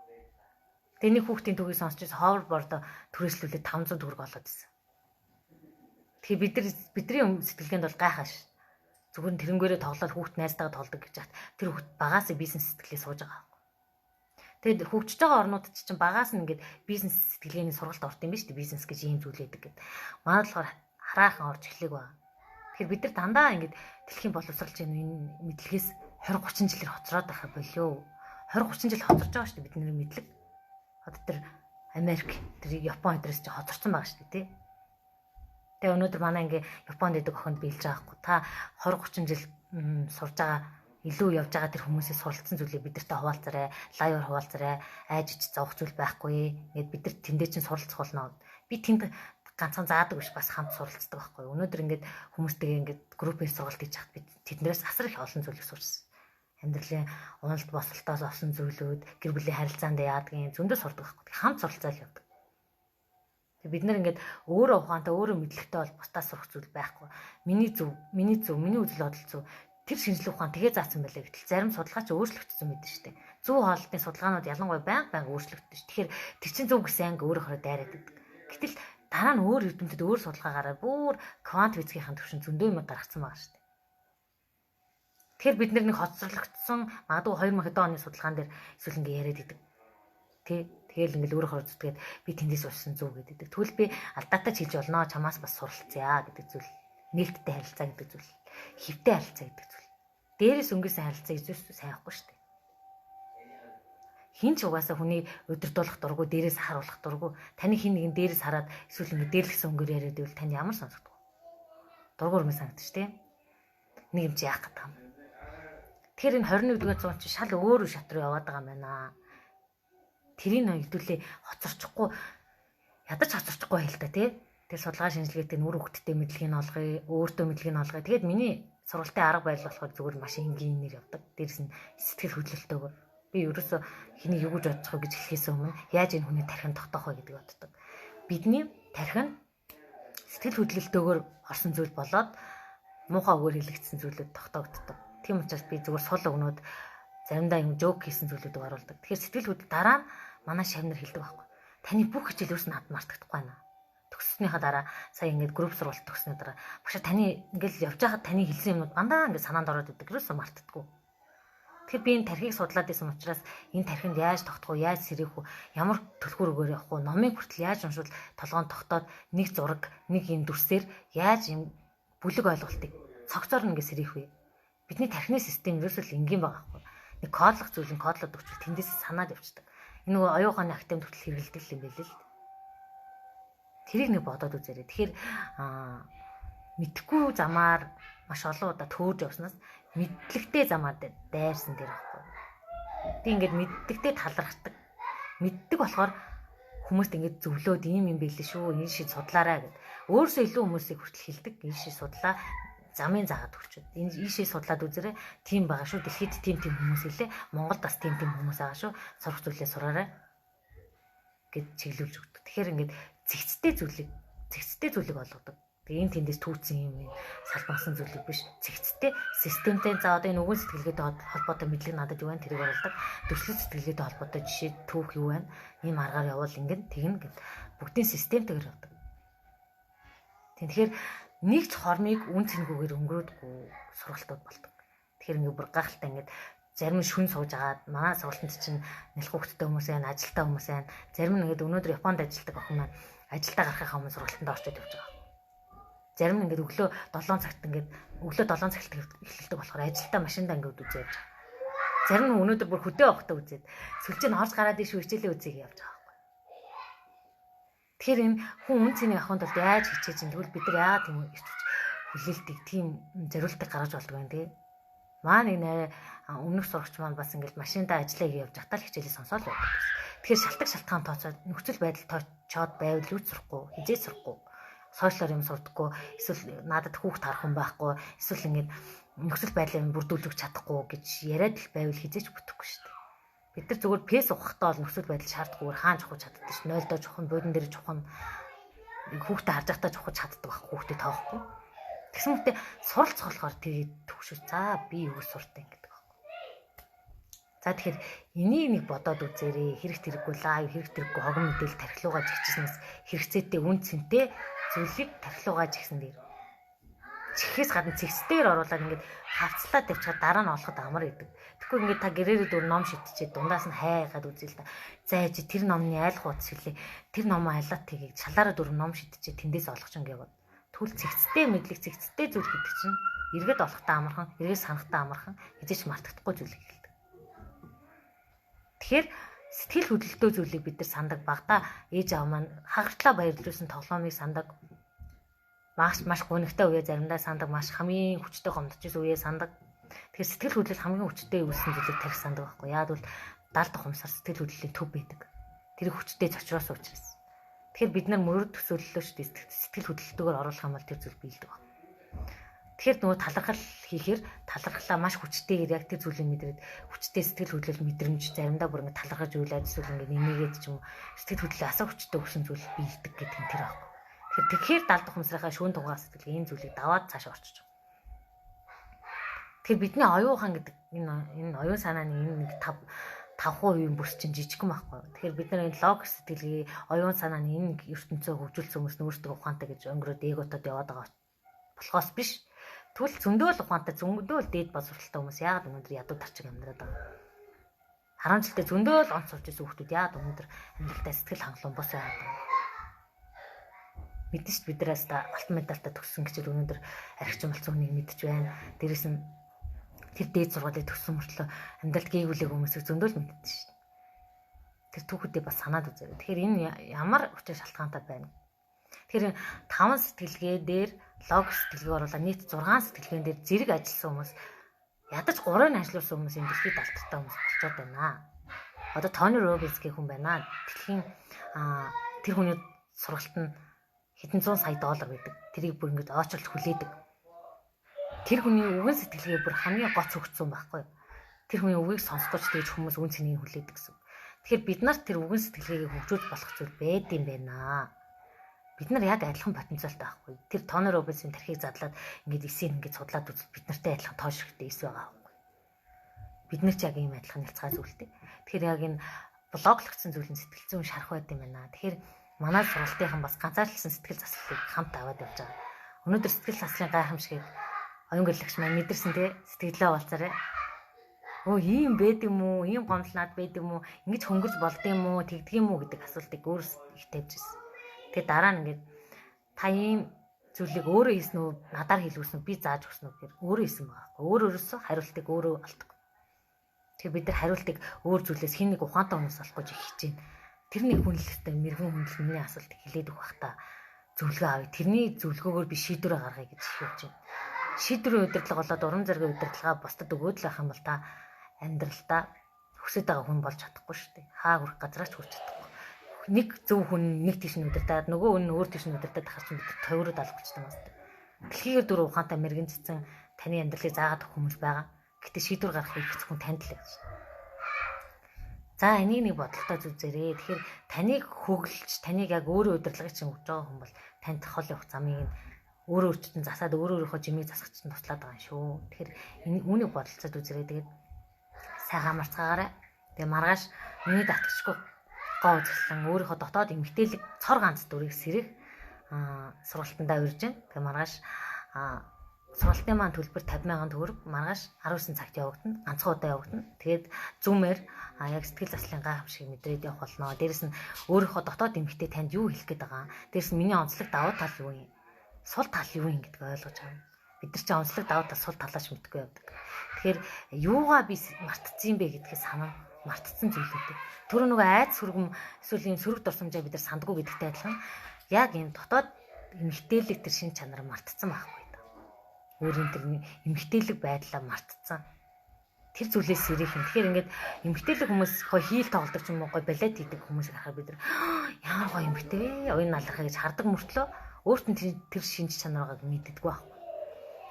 Тэгээ нэг хүүхдийн төгөөг сонсч ховерборд түрээслүүлээд 500 төгрөг олоод ирсэн. Тэгээ бидний сэтгэлгээнд бол гайхаш. Зүгээр нь тэрнгээрээ тоглоод хүүхд найзтайгаа тоглодог гэж хат тэр хүүхд багаас бизнес сэтгэлээ сууж байгаа. Тэгээд хөгжиж байгаа орнуудад чинь багаас нь ингээд бизнес сэтгэлгээний сургалт орд юм биш үү? Бизнес гэж ийм зүйл байдаг гэдэг. Манай болохоор хараахан орж эхлэх ба. Тэгэхээр бид нар дандаа ингээд дэлхийн боловсролч энэ мэдлэгээс 20-30 жилээр хоцроод байх болоо. 20-30 жил хоцорч байгаа шүү дээ бидний мэдлэг. Одоо тэр Америк, тэр Япон эдрээс чи хоцорсон байгаа шүү дээ тий. Тэгээ өнөөдөр манай ингээ Японд идэг охинд биелж байгаа хгүй. Та 20-30 жил сурж байгаа илүү явж байгаа тэр хүмүүсээс суралцсан зүйлийг бидэртээ хуваалцарай, лайваар хуваалцарай, айж ич зовх зүйл байхгүй. Ингээд бид нар тэндээ чинь суралцах болно. Би тэнд ганцхан заадаг биш бас хамт суралцдаг байхгүй. Өнөөдөр ингээд хүмүүстэйгээ ингээд группийн сургалт хийж хат бид тэднээс асар их олон зүйлийг сурсан. Амьдралын уналт босолтоос олсон зүйлүүд, гэр бүлийн харилцаанд яадгийн зөндөө сурдаг байхгүй. Хамт суралцаал явдаг. Бид нар ингээд өөрөө ухаантай, өөрөө мэдлэгтэй бол бусдаас сурах зүйл байхгүй. Миний үзэл бодол зөв. Тэр шинжлэх ухаан тэгээ заасан байлаа гэтэл зарим судалгаач өөрчлөгдсөн байдаг шүү дээ. Зөв хоолтын судалгаанууд ялангуяа байнга өөрчлөгддөг шүү. Тэгэхээр тэр чинь зөв гэсэн анги өөрөөр дайраад байдаг. Гэтэл дараа нь өөр эрдэмтэд өөр судалгаагаараа бүр квант физикийн төвшин зөндөө юм гаргацсан байгаа шүү дээ. Тэгэхээр бид нэг хоцроглогдсон магадгүй 2000 хэдэн оны судалгаан дээр эсвэл ингэ яриад идэг. Тэгэл ингээл өөрөөр зүтгээд би тэндээс урьсан зүг гэдэг. Тэгвэл би алдаатай ч хийж болно, чамаас бас суралцъя гэдэг зүйл. Нээлттэй харилцаа гэдэг зүйл. Хэвтэй харилцаа гэдэг зүйл. Дээрээс өнгөсөн харилцаа эзүүс сайн ахгүй шүү дээ. Хин ч угаасаа хүний өдөрдуулах дурггүй, дээрээс харуулах дурггүй. Таны хин нэгэн дээрээс хараад эсвэл ингэ дээрлэгсэн өнгөөр яриад байвал тань ямар сонсогдох вэ? Дургуурмын санагдаж тий. Нэг юм чи яах гэдэг юм. Тэгэхээр энэ 21-р зуун чи шал өөр шат руу яваад байгаа юм байна. Тэрийг нэгдүүлээ хоцорчихгүй ядаж хоцорчихгүй хэл та тий. Тэр судалгаа шинжилгээтэй нүр хөвгтдээ мэдлэгийг нь олгоё, өөртөө мэдлэгийг нь олгоё. Тэгээд миний сургалтын арга барил болохоор зүгээр маш энгийнээр явдаг. Дээрээс нь сэтгэл хөдлөлтөөр би ерөөсөө хэнийг юу гэж бодчих вэ гэж хэлэхээс өмнө яаж энэ хүний тархинд тогтоох вэ гэдгийг боддог. Бидний тархинд сэтгэл хөдлөлтөөр орсон зүйл болоод муухай өгөр хэлэгдсэн зүйлүүд тогтоогддог. Тийм учраас би зүгээр сул өгнөд заримдаа юм жоок хийсэн зүйлүүдийг оруулдаг. Тэгэхээр сэтгэл хөдлөл дараа нь манай шавнар хэлдэг байхгүй. Таны бүх хичээл юус над мартагдахгүй байна. Төгссөнийхаа дараа сая ингээд групп сургалт төгснөний дараа багш таны ингээд явж байхад таны хэлсэн юмнууд дандаа ингээд санаанд ороод идэг. Юусоо мартдаггүй. Тэгэхээр би энэ тархийг судлаад исэн учраас энэ тархинд яаж тогтох вэ, яаж сэрэх вэ, ямар төлхөр өгөөр явах вэ, номыг хүртэл яаж уншвал толгоонд тогтоод нэг зураг, нэг юм дүрсээр яаж юм бүлэг ойлголтыг цогцоор нэгэ сэрэх вэ. Бидний тархины систем ерөөсөө энгийн байгаа байхгүй. Нэг кодлох зүйл нь кодлоод өгчл тэндээс санаад явчихдаг. Энэ нөгөө оюуханы актем хүртэл хэрэгэлдэг юм байл л. Тэрийг нэг бодоод үзээрэй. Тэгэхээр мэдхгүй замаар маш олон удаа төөрж явснаас мэдлэгтэй замаар дайрсан дээр байхгүй. Би ингээд мэддэгтэй талархдаг. Мэддэг болохоор хүмүүст ингээд зөвлөөд ийм юм байл шүү. Энэ шиг судлаарай гэд. Өөрөөсөө илүү хүмүүсийг хүртэл хэлдэг. Энэ шиг судлаа замын заагаад өгчөд. Энэ ийшээ судлаад үзээрэй. Тим байгаа шүү. Дэлхийд тим хүмүүс илээ. Монголд бас тим хүмүүс байгаа шүү. Сурах зүйлээ сураарай гэд чиглүүлж өгдөг. Тэгэхээр ингээд зэгцтэй зүйлийг олгодог. Тэгээ энэ тэндээс түүцсэн юм салбарсан зүйлүүд биш. Зэгцтэй системтэй за одоо энэ өгөн сэтгэлгээтэй холбоотой мэдлэг надад юу байна тэрийг оруулдаг. Төрөлх сэтгэлгээтэй холбоотой жишээ түүх юу байна? Ийм аргаар явуул ингэн тэгнэ гэд бүгдийн системтэйгээр явдаг. Тэгэхээр нэг ч хормыг үн цэнгүүгээр өнгөрөөдгүй сургалтууд болдог. Тэгэхээр ингээ бүр гахалтай ингээ зарим шүн сууж агаад манай сургалтанд чинь нэлэх хөвгттэй хүмүүс байна, ажилтаа хүмүүс байна. Зарим нь ингээ өнөөдөр Японд ажилладаг охин маань ажилдаа гарахынхаа өмнө сургалтанд орчод явж байгаа. Зарим нь ингээ өглөө 7 цагт ингээ өглөө 7 цагт эхэлдэг болохоор ажилдаа машиндаа ингээ үзээ явж байгаа. Зарим нь өнөөдөр бүр хөдөө авахтаа үзээд сүлжээ нь орж гараад иш хичээлээ үзье явж байгаа. Тэгэхээр энэ хүн үн цэнийг авахын тулд яаж хичээж юм тэгвэл бид нар яагаад тийм хүлээлтийг тийм зориултыг гаргаж болдог юм те. Маа нэг нэ өмнөх сурагч маань бас ингээл машиндаа ажиллаа явж хатал хичээлээ сонсоол байдаг. Тэгэхээр шалтгаан шалтгаан тооцоод нөхцөл байдал тоочоод байвал юу сурахгүй, хизээ сурахгүй, сошиалар юм сурдаггүй, эсвэл надад хүүхд харах хүн байхгүй, эсвэл ингээд нөхцөл байдлыг бүрдүүлж чадахгүй гэж яриад л байвал хизээч бүтэхгүй шүү дээ. Бид нар зүгээр пэс ухахдаа бол нөхцөл байдал шаарддаггүйгээр хаан жохож чаддаг ш. 0-доо жохон, бодон дээр жохон, хүүхдээ харж байхдаа жохож чаддаг байх хүүхдээ тоохгүй. Тэгсэн мэт суралцах болохоор тэгээд төгшөж за би юу суртаа гэдэг байхгүй. За тэгэхээр энийг нэг бодоод үзээрэй. Хэрэг тэрэггүй лайв, хэрэг тэрэггүй хогон мэдээлэл тархилуугаа жигчснээс хэрэгцээтэй үн цэнтэй зүйлийг тархилуугаа жигсэн дээр. Чихээс гадна цэгцтэйгээр оруулаад ингээд хавцлаад тавьчихад дараа нь олоход амар идэг. Тэгэхгүй ингээд та гэрээрээ дөр ном шидчихээд дундаас нь хайгаад үзээ л та. За ээж тэр номны айл хуудас хэлээ. Тэр номоо айлаад тгийг шалаараа дөр ном шидчихээ тэндээс олох ч ингээд. Түл цэгцтэй мэдлэг цэгцтэй зүйл гэдэг чинь эргээд олохтой амархан, эргээд санахтай амархан хизээч мартагдахгүй зүйл хэлдэг. Тэгэхээр сэтгэл хөдлөлтөө зүйлийг бид нар сандаг багтаа ээж аав маань хагартлаа баярлуулсан тоглоомыг сандаг. Маш гонигтай үе заримдаа сандаг, маш хамгийн хүчтэй гомдож исэн үе сандаг. Тэгэхээр сэтгэл хөдлөл хамгийн хүчтэй үйлсэн зүйлийг тарих сандаг байхгүй. Яг бол 70 ухамсар сэтгэл хөдлөлийн төв байдаг. Тэр хүчтэй зочроос учраас. Тэгэхээр бид нар мөрөд төсөөллөө шүү дээ сэтгэл хөдлөлтөөр оруулах юм бол тэр зүйл биелдэг байна. Тэгэхээр нөгөө талархал хийхээр талархлаа маш хүчтэйгээр яг тэр зүйлийг мэдрээд хүчтэй сэтгэл хөдлөл мэдрэмж заримдаа бүр ингэ талархаж үйлээд эсвэл ингэ нэмээгээд ч юм уу сэтгэл хөдлөл асар хүчтэй өгсөн зүйл биелдэг гэдэг нь тэр аахгүй. Тэгэхээр 70 ухамсарынхаа шүүн тугаас сэтгэл энэ зүйлийг даваад цааш орчиж байгаа. Тэгэхээр бидний оюухан гэдэг энэ оюун санааны энэ нэг 5% юм бүс чинь жижигхэн байхгүй. Тэгэхээр бид нар энэ логик сэтгэлгээ, оюун санааны энэ ертөнцөө хөгжүүлсэн хүмүүс өөрсдөө ухаантай гэж өнгөрөөд эготод яваад байгаа болохоос биш. Тэгвэл зөндөөл ухаантай, зөндөөл дээд боловсралтай хүмүүс яагаад өнөөдөр ядуу тарчиг амьдраад байгаа. 10 жилдээ зөндөөл онц сурч ирсэн хүмүүс яагаад өнөөдөр амьдралдаа сэтгэл хангалуун бос яваад байгаа. Мэдээж биднээс та алтан медальтай төгссөн гэж өнөөдөр архичин болсон хүнийг мэдж байна. Дээрэс нь тэр дээд сургуулийг төгссөн мөртлөө амьдралд гээвүүлэх хүмүүсийг зөндөөл мэддэг шин. Тэр түүхүүдээ бас санаад үзээрэй. Тэгэхээр энэ ямар учир шалтгаантай байна. Тэгэхээр 5 сэтгэлгээ дээр логик сэтгэлгээ оруулаад нийт 6 сэтгэлгээн дээр зэрэг ажилласан хүмүүс ядаж 3-ыг ажиллуулсан хүмүүс энэ дэлхийд алттай хүмүүс болчиход байна. Одоо Тони Робинс гэх хүн байна. Дэлхийн тэр хүний сургалт нь хэдэн зуун сая доллар байдаг. Тэрийг бүр ингэж очролт хүлээдэг. тэр хүний үгэн сэтгэлгээ бүр хамгийн гоц өгцөн байхгүй. Тэр хүний үгийг сонсгож тэгж хүмүүс үн цэнийг хүлээдэг гэсэн. Тэгэхээр бид нарт тэр үгэн сэтгэлгээгээ хөгжүүлж болох зүйл байд юм байна. Бид нар яг адилхан потенциалтай байхгүй. Тэр Тони Роббинсийн тархийг задлаад ингээд эсийг ингээд судлаад үзвэл бид нартай адилхан тоош хэрэгтэй эс байгаа байхгүй. Бид нар ч яг ийм адилхан нэлцгай зүйлтэй. Тэгэхээр яг энэ блоглогдсон зүйл нь сэтгэл зүйн шарах байд юм байна. Тэгэхээр манай сургалтынхан бас ганцаардсан сэтгэл заслыг хамт аваад явж байгаа. Өнөөдөр сэтгэл заслын гайхамшигыг оюун гэрлагч маань мэдэрсэн те сэтгэлээ олцаарай. Өө ийм байд юм уу? Ийм гомдлнаад байд юм уу? Ингэж хөнгөж болд юм уу? Тэгдэг юм уу гэдэг асуултыг өөрөөс их тавьж ирсэн. Тэгээ дараа нь ингээд та ийм зүйлийг өөрөө хийсэн үү? Надаар хэлүүлсэн үү? Би зааж өгсөн үү гэхээр өөрөө хийсэн байгаа. Өөрөөсөө хариултыг өөрөө олдог. Тэгээ бид нар хариултыг өөр зүйлээс хин нэг ухаантай хүмүүс олох гэж хичээж байна. Тэр нэг хүнлэлтэй мэрэгэн хүнлэл миний асуултыг хэлээд өгөх бах та зөвлөгөө авъя. Тэрний зөвлгөөгөөр би шийдвэрээ гаргая гэж хэлж байна. Шийдвэрийн удирдлага болоод уран зоригийн удирдлага бусдад өгөөд л байх юм бол та амьдралдаа хүсэж байгаа хүн болж чадахгүй шүү дээ. Хаа хүрэх газараач хүрч чадахгүй. Нэг зөв хүн нэг тийш нь удирдаад нөгөө хүн өөр тийш нь удирдаад тахаар чинь бид тойроод алгуулчихсан юм байна. Дэлхийгээр дүр ухаантай мэрэгэн цэцэн таны амьдралыг заагаад өгөх хүмүүс байгаа. Гэтэ шийдвэр гаргахыг хэцүү хүн танд л гэж. За энийг нэг бодолтой зүзээрээ. Тэгэхээр таныг хөглөж, таныг яг өөрөө удирдлагыг чинь өгч байгаа хүн бол танд хол явах замыг нь өөрөө өөрчтөн засаад өөрийнхөө жимийг засах чинь туслаад байгаа юм шүү. Тэгэхээр энэ үүнийг бодолцоод үзэрээ. Тэгээд сайхан марцгаагаарай. Тэгээ маргааш миний татгчгүй гоо үзэсгэлэн өөрийнхөө дотоод эмгтээлэг цор ганц дүрийг сэрэх сургалтандаа урьж байна. Тэгээ маргааш сургалтын маань төлбөр 50,000 төгрөг, маргааш 19 цагт явагдана, ганцхан удаа явагдана. Тэгээд зүүмээр яг сэтгэл заслын гайхамшиг мэдрээд явах болно. Дээрэс нь өөрийнхөө дотоод эмгтээ танд юу хэлэх гээд байгаа. Дээрэс нь миний онцлог давуу тал юу юм? Сул тал юу юм гэдгийг ойлгож авна. Бид нар чинь онцлог давуу тал сул талаач мэдгүй явдаг. Тэгэхээр юугаа би мартцсан бэ гэдгээс хамаа мартцсан зүйлүүд. Тэр нөгөө айц сүргэм эсвэл юм сөрөг дурсамжаа бид нар сандгүй гэдэгтэй адилхан яг энэ дотоод эмгтээлэг тэр шин чанар мартцсан байхгүй. Өөрийн тэр эмгтээлэг байдлаа мартцсан. Тэр зүйлээс сэрэх юм. Тэгэхээр ингээд эмгтээлэг хүмүүс гой хийл тоглодог ч юм уу гой балет хийдэг хүмүүс харахаар бид нар ямар гой эмгтэй оюун налрахаа гэж хардаг мөртлөө өөрт нь тэр шинж чанарыг мэддэггүй байхгүй.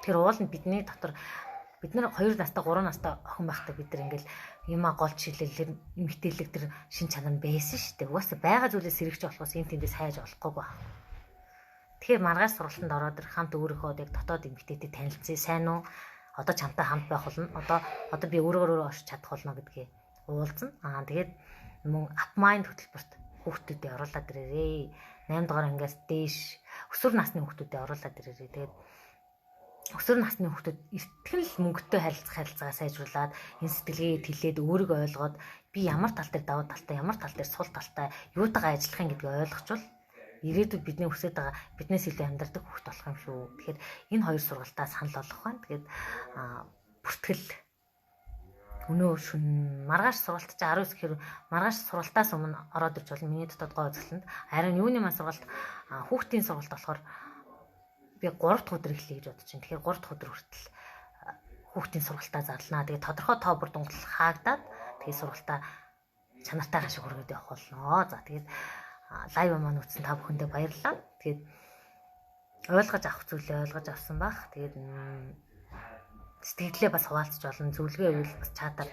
Тэгэхээр уул нь бидний дотор бид нар 2 настай 3 настай охин байхдаа бид нар ингээл юмаа голж шилэлэр эмгтээлэг тэр шинж чанар нь байсан шүү дээ. Угаасаа байгаа зүйлээс сэрэгч болохоос энэ тэндээс хайж болохгүйгүй байна. Тэгэхээр маргааш сургалтанд ороод хамт өөрийнхөө яг дотоод эмгтээтэй танилцъя сайн уу? Одоо чамтай хамт байх болно. Одоо би өөрөө орж чадах болно гэдгийг уулзна. Тэгээд мөн апмайнд хөтөлбөрт хүүхдүүдэд оруулаад ирээрээ. 8 дугаар ангиас дээш өсвөр насны хүүхдүүдэд оруулаад ирээрээ. Тэгээд өсвөр насны хүүхдүүд эртгэн л мөнгөтэй харилцаагаа сайжруулад энэ сэтгэлгээ тэлээд өөрийгөө ойлгоод би ямар тал дээр давуу талтай, ямар тал дээр сул талтай юутайгаа ажиллах юм гэдгийг ойлгочвол ирээдүйд бидний хүсэж байгаа биднээс илүү амьдардаг хүүхд болох юм шүү. Тэгэхээр энэ хоёр сургалтаа санал болгох байна. Тэгээд бүртгэл өнөө шүн маргааш сургалт чи 19 гэхээр маргааш сургалтаас өмнө ороод ирж болно. Миний дотоод гоо үзэлтэнд харин юуны маань сургалт хүүхдийн сургалт болохоор би 3 дахь өдөр эхлэе гэж бодож байна. Тэгэхээр 3 дахь өдөр хүртэл хүүхдийн сургалтаа зарлана. Тэгээд тодорхой тоо бүр дундал хаагдаад тэгээд сургалтаа чанартай хашиг хүргээд явах болно. За тэгээд лайв маань үзсэн та бүхэндээ баярлалаа. Тэгээд ойлгож авах зүйлээ ойлгож авсан бах. Тэгээд сэтгэлдээ бас хуваалцаж болно. Зөвлөгөө өгвөл бас чатаар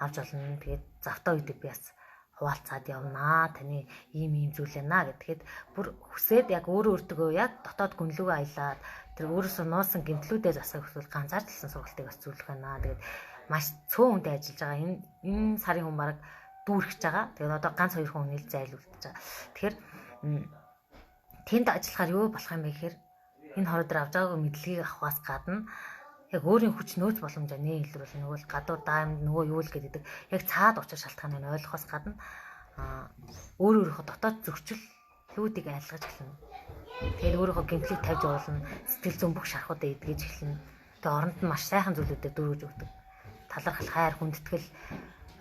авч болно. Тэгээд завтаа үедээ би бас хуваалцаад явнаа. Таны ийм зүйл байна гэхэд бүр хүсээд яг өөртөө яг дотоод гүнлүүгээ аялаад тэр өөрөөсөө нуусан гэмтлүүдээ засах хүсвэл ганцаардлсан сургалтыг бас зөвлөх байна. Тэгээд маш цөөн хүнтэй ажиллаж байгаа. Энэ сарын хүн бараг дүүрэж байгаа. Тэгээд одоо ганц 2 хүн нийл зайлуулж байгаа. Тэгэхээр тэнд ажиллахаар юу болох юм бэ гэхээр энэ хороо дээр авч байгаагүй мэдлэгийг авахаас гадна яг өөрийн хүч нөөц боломжоо илрүүл нөгөө гадуур даамд нөгөө юу л гэдэг яг цаад учир шалтгааныг ойлгохоос гадна өөрийнхөө дотоод зөрчил лүүдийг айлгаж эхэлнэ. Тэгээд өөрийнхөө гэмтлийг тавьж уулна, сэтгэл зүйн бүх шархуудаа эдгэж эхэлнэ. Тэгээд оронд нь маш сайхан зүйлүүдэд дөрвөж өгдөг. Талархал, хайр, хүндэтгэл,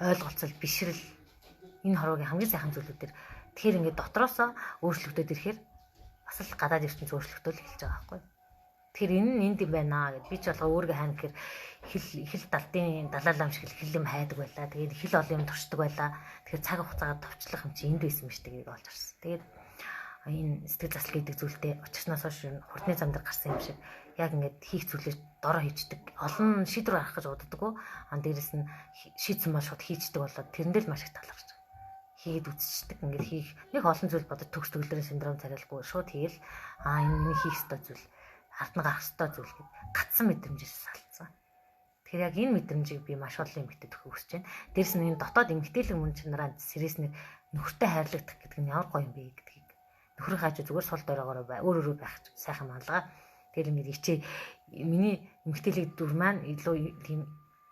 ойлголцол, бишрэл энэ хороогийн хамгийн сайхан зүйлүүдээр тэгэхээр ингээд дотроосоо өөрчлөгдөд ирэхээр бас л гадаад ертөнц өөрчлөгдөөл эхэлж байгаа байхгүй. Тэгэхээр энэ нь энд юм байна гэд би ч болго өөргөө хайна гэхээр хил далдын далаалам шиг хил юм хайдаг байлаа. Тэгээд хил олон юм туршдаг байлаа. Тэгэхээр цаг хугацаагаар товчлох юм чи энд байсан юм шүү дээ гэж олж харсан. Тэгээд энэ сэтгэл заслал гэдэг зүйлтэй очирснаас хойш хурдны зам дээр гарсан юм шиг яг ингээд хийх зүйлээ дороо хийчдэг. Олон шийдвэр гаргах гэж удадаггүй. Дээрэс нь шийдсэн бол шууд хийчдэг болоод тэрэндээ л маш их талархаж байгаа. Хийгээд үзчихдэг. Ингээд хийх нэг олон зүйл бодож төгс төгөлдрийн синдром царайлгүй шууд хийгээл энэ миний хийх ёстой зүйл, ард нь гарах ёстой зүйл гэд гацсан мэдрэмжээс салцсан. Тэгэхээр яг энэ мэдрэмжийг би маш олон эмэгтэйд өгөх хүсэж байна. Дээрс нь энэ дотоод эмэгтэйлэг мөн чанараа сэрээс нэг нөхөртэй хайрлагдах гэдэг нь ямар гоё юм бэ гэдгийг нөхрийн хажуу зүгээр сул дорогоор өөр байх сайхан малгаа. Тэгэл ингээд ичээ миний эмэгтэйлэг дүр маань илүү тийм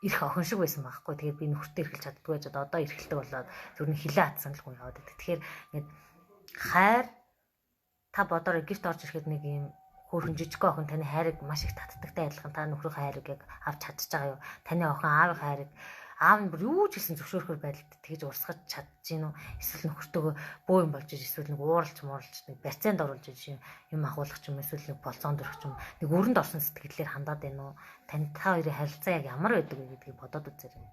ирэх охин шиг байсан байхгүй. Тэгээд би нөхөртэй эрхэлж чаддгүй байж одоо эрхэлдэг болоод зүр нь хилээ хатсан л хүн яваад байдаг. Тэгэхээр ингээд хайр та бодорой гэрт орж ирэхэд нэг юм хөөрхөн жижиг охин таны хайрыг маш их татдагтай адилхан та нөхрийн хайрыг яг авч чадчих байгаа юу? Таны охин аавын хайрыг аав нь бүр юу ч гэсэн зөвшөөрөхөр байдалд тэгж урсгаж чадчихэв үү? Эсвэл нөхөртөөгөө бөө юм болж эсвэл нэг ууралж нэг барьцаанд оруулж юм ахуулах ч юм эсвэл нэг болцоонд өрөх ч юм нэг өрөнд орсон сэтгэлээр хандаад байна уу? Тань та хоёрын харилцаа яг ямар байдаг вэ гэдгийг бодоод үзээрэй.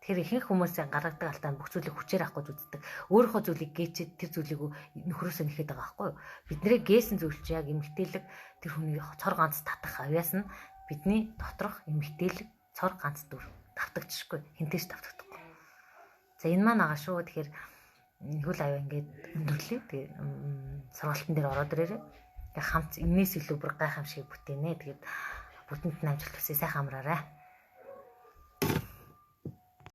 Тэр ихэнх хүмүүсийн гаргадаг алдаа бүх зүйлийг хүчээр авах гэж үздэг. Өөрийнхөө зүйлийг гээчээд тэр зүйлийг нөхрөөсөө нэхэд байгаа байхгүй юу? Бидний гээсэн зүйл чи яг эмгтээлэг тэр хүний цор ганц татах авьяас нь бидний доторх эмгтээлэг цор ганц дүр давтагдчихгүй. Хинтээч давтагдахгүй. За энэ маань байгаа шүү. Тэгэхээр хөл аяа ингээд өндөрлөө. Тэгээ сургалтын дээр ороод ирээрээ. Хамт энэс илүү бүр гайхамшиг бүтээнэ. Тэгээд бүтэнд нь амжилт хүсье. Сайхан амраарай.